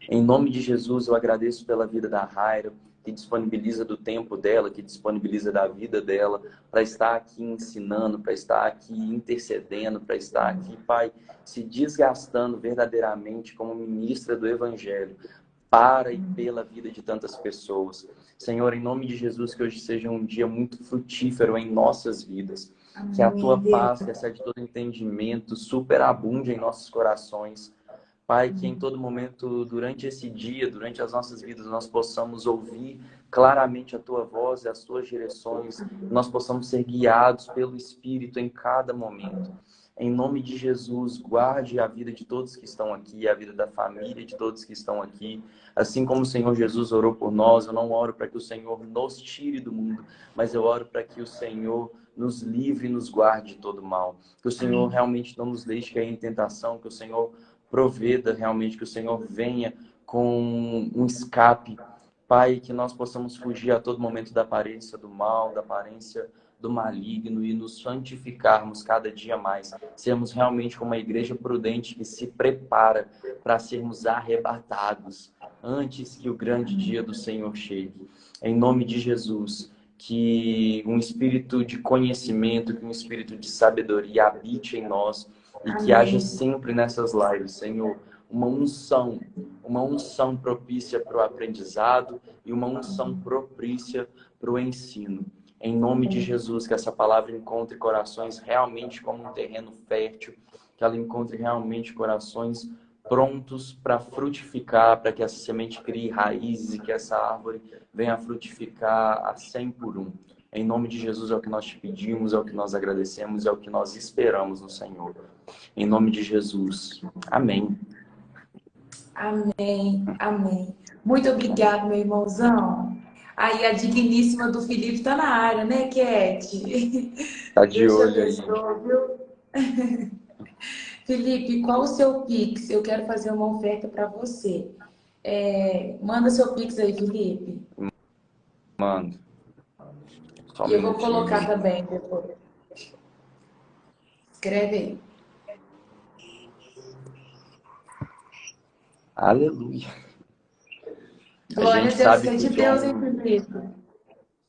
Em nome de Jesus, eu agradeço pela vida da Raira, que disponibiliza do tempo dela, que disponibiliza da vida dela, para estar aqui ensinando, para estar aqui intercedendo, para estar aqui, Pai, se desgastando verdadeiramente como ministra do Evangelho, para e pela vida de tantas pessoas. Senhor, em nome de Jesus, que hoje seja um dia muito frutífero em nossas vidas. Que a tua Amém, Deus. paz, que excede todo entendimento, superabunde em nossos corações. Pai, que em todo momento, durante esse dia, durante as nossas vidas, nós possamos ouvir claramente a tua voz e as tuas direções, nós possamos ser guiados pelo Espírito em cada momento. Em nome de Jesus, guarde a vida de todos que estão aqui, a vida da família de todos que estão aqui. Assim como o Senhor Jesus orou por nós, eu não oro para que o Senhor nos tire do mundo, mas eu oro para que o Senhor nos livre e nos guarde de todo mal. Que o Senhor realmente não nos deixe cair em tentação, que o Senhor proveda realmente, que o Senhor venha com um escape. Pai, que nós possamos fugir a todo momento da aparência do mal, da aparência do maligno e nos santificarmos cada dia mais. Sermos realmente como uma igreja prudente que se prepara para sermos arrebatados antes que o grande dia do Senhor chegue. Em nome de Jesus, que um espírito de conhecimento, que um espírito de sabedoria habite em nós e que haja Amém. sempre nessas lives, Senhor, uma unção propícia para o aprendizado e uma unção propícia para o ensino. Em nome de Jesus, que essa palavra encontre corações realmente como um terreno fértil, que ela encontre realmente corações prontos para frutificar, para que essa semente crie raízes e que essa árvore venha a frutificar a 100 por um. Em nome de Jesus é o que nós te pedimos, é o que nós agradecemos, é o que nós esperamos no Senhor. Em nome de Jesus. Amém. Amém. Amém. Muito obrigado, meu irmãozão. Aí a digníssima do Felipe está na área, né, Cat? Tá de Deus te olho aí. abençoe, viu? Felipe, qual o seu Pix? Eu quero fazer uma oferta para você. Manda seu Pix aí, Felipe. Mando. Só um E eu vou minutinho colocar aí. também depois. Escreve aí. Aleluia. A Glória a gente Deus, sabe isso é que de o Deus, hein, John, Felipe?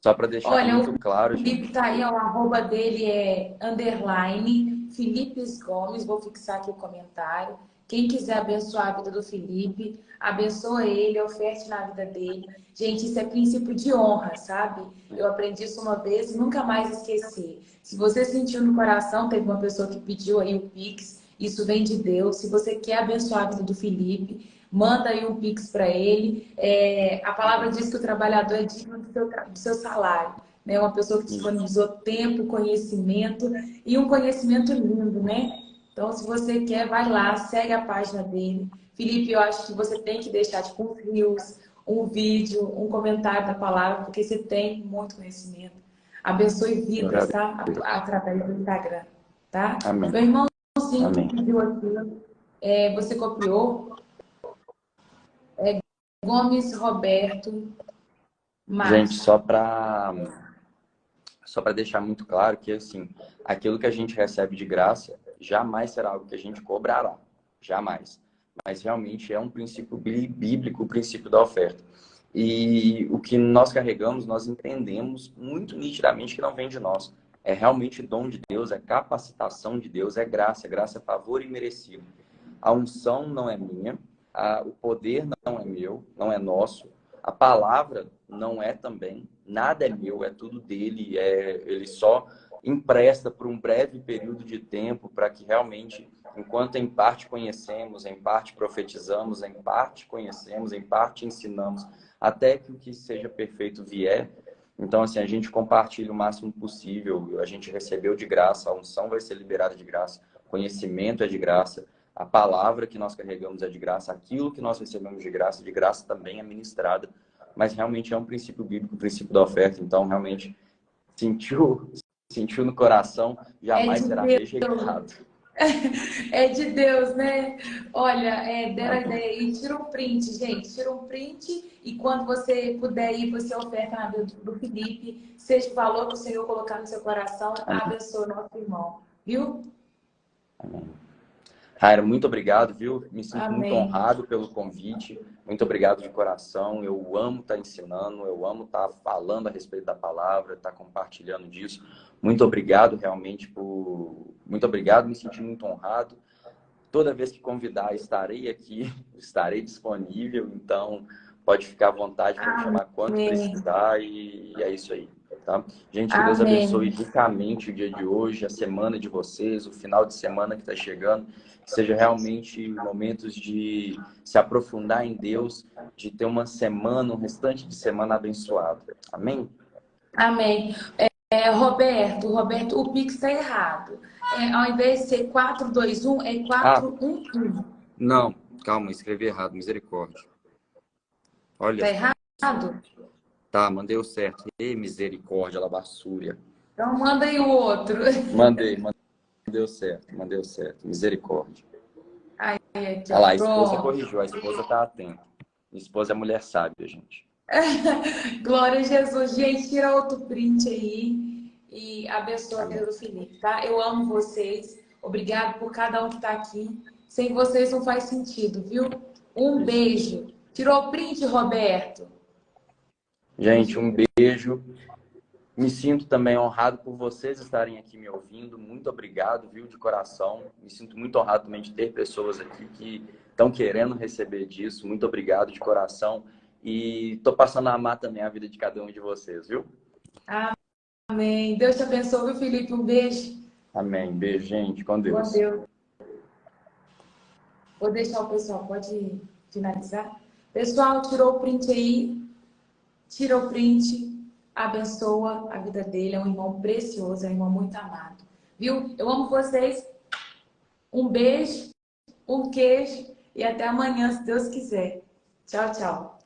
só para deixar Olha, muito o claro, Felipe gente, tá aí, ó, o arroba dele é underline Felipe Gomes. Vou fixar aqui o comentário. Quem quiser abençoar a vida do Felipe, abençoa ele, oferte na vida dele. Gente, isso é princípio de honra, sabe? Eu aprendi isso uma vez e nunca mais esqueci. Se você sentiu no coração, teve uma pessoa que pediu aí o Pix, isso vem de Deus. Se você quer abençoar a vida do Felipe, manda aí um Pix para ele. A palavra diz que o trabalhador é digno do seu salário. Né? Uma pessoa que disponibilizou tempo, conhecimento e um conhecimento lindo, né? Então, se você quer, vai lá, segue a página dele. Felipe, eu acho que você tem que deixar tipo um reels, um vídeo, um comentário da palavra, porque você tem muito conhecimento. Abençoe glória a vidas, tá? Deus. Através do Instagram, tá? Amém. Meu irmãozinho que Amém. pediu aqui, você copiou? Gomes Roberto Gente, Márcio. só para deixar muito claro que assim, aquilo que a gente recebe de graça jamais será algo que a gente cobrará, jamais. Mas realmente é um princípio bíblico, o princípio da oferta. E o que nós carregamos, nós entendemos muito nitidamente que não vem de nós. É realmente dom de Deus, é capacitação de Deus, é graça é favor imerecido. A unção não é minha, o poder não é meu, não é nosso, a palavra não é também, nada é meu, é tudo dele, ele só empresta por um breve período de tempo para que realmente, enquanto em parte conhecemos, em parte profetizamos, em parte conhecemos, em parte ensinamos, até que o que seja perfeito vier. Então, assim, a gente compartilha o máximo possível, a gente recebeu de graça, a unção vai ser liberada de graça, conhecimento é de graça, a palavra que nós carregamos é de graça, aquilo que nós recebemos de graça também é ministrada, mas realmente é um princípio bíblico, o princípio da oferta, então realmente sentiu no coração, É jamais de será Deus. rejeitado. É de Deus, né? Olha, deram a Amém. ideia aí, tira um print, gente, tira um print e quando você puder ir, você oferta na vida do Felipe, seja o valor que o Senhor colocar no seu coração, Amém. abençoe o nosso irmão, viu? Amém. Raira, muito obrigado, viu? Me sinto muito Amém. honrado pelo convite. Muito obrigado de coração. Eu amo estar ensinando, eu amo estar falando a respeito da palavra, estar compartilhando disso. Muito obrigado realmente Muito obrigado, me senti muito honrado. Toda vez que convidar, estarei aqui, estarei disponível, então pode ficar à vontade para me chamar quando Amém. precisar e é isso aí, tá? Gente, que Deus abençoe Amém. ricamente o dia de hoje, a semana de vocês, o final de semana que está chegando, que seja realmente momentos de se aprofundar em Deus, de ter uma semana, um restante de semana abençoado. Amém? Amém. Roberto, o Pix está errado. Ao invés de ser 421, é Ah, 411. não, calma, escrevi errado, misericórdia. Olha Está só. errado? Tá, mandei o certo. Ei, misericórdia, labassúria. Então manda aí o outro. Mandei o certo, mandei o certo. Misericórdia. Aí, aqui, Olha ó, lá, a esposa pronto. corrigiu, a esposa tá atenta. Minha esposa é mulher sábia, gente. Glória a Jesus. Gente, tira outro print aí e abençoa a vida Amém. do Felipe, tá? Eu amo vocês. Obrigado por cada um que tá aqui. Sem vocês não faz sentido, viu? Um Isso. beijo. Tirou o print, Roberto? Gente, um beijo. Me sinto também honrado por vocês estarem aqui me ouvindo. Muito obrigado, viu, de coração. Me sinto muito honrado também de ter pessoas aqui que estão querendo receber disso. Muito obrigado de coração. E tô passando a amar também a vida de cada um de vocês, viu? Amém. Deus te abençoe, viu, Felipe? Um beijo. Amém. Beijo, gente. Com Com Deus. Deus. Vou deixar o pessoal, pode finalizar? Pessoal, tirou o print aí? Tira o print, abençoa a vida dele. É um irmão precioso, é um irmão muito amado. Viu? Eu amo vocês. Um beijo, um queijo e até amanhã, se Deus quiser. Tchau, tchau.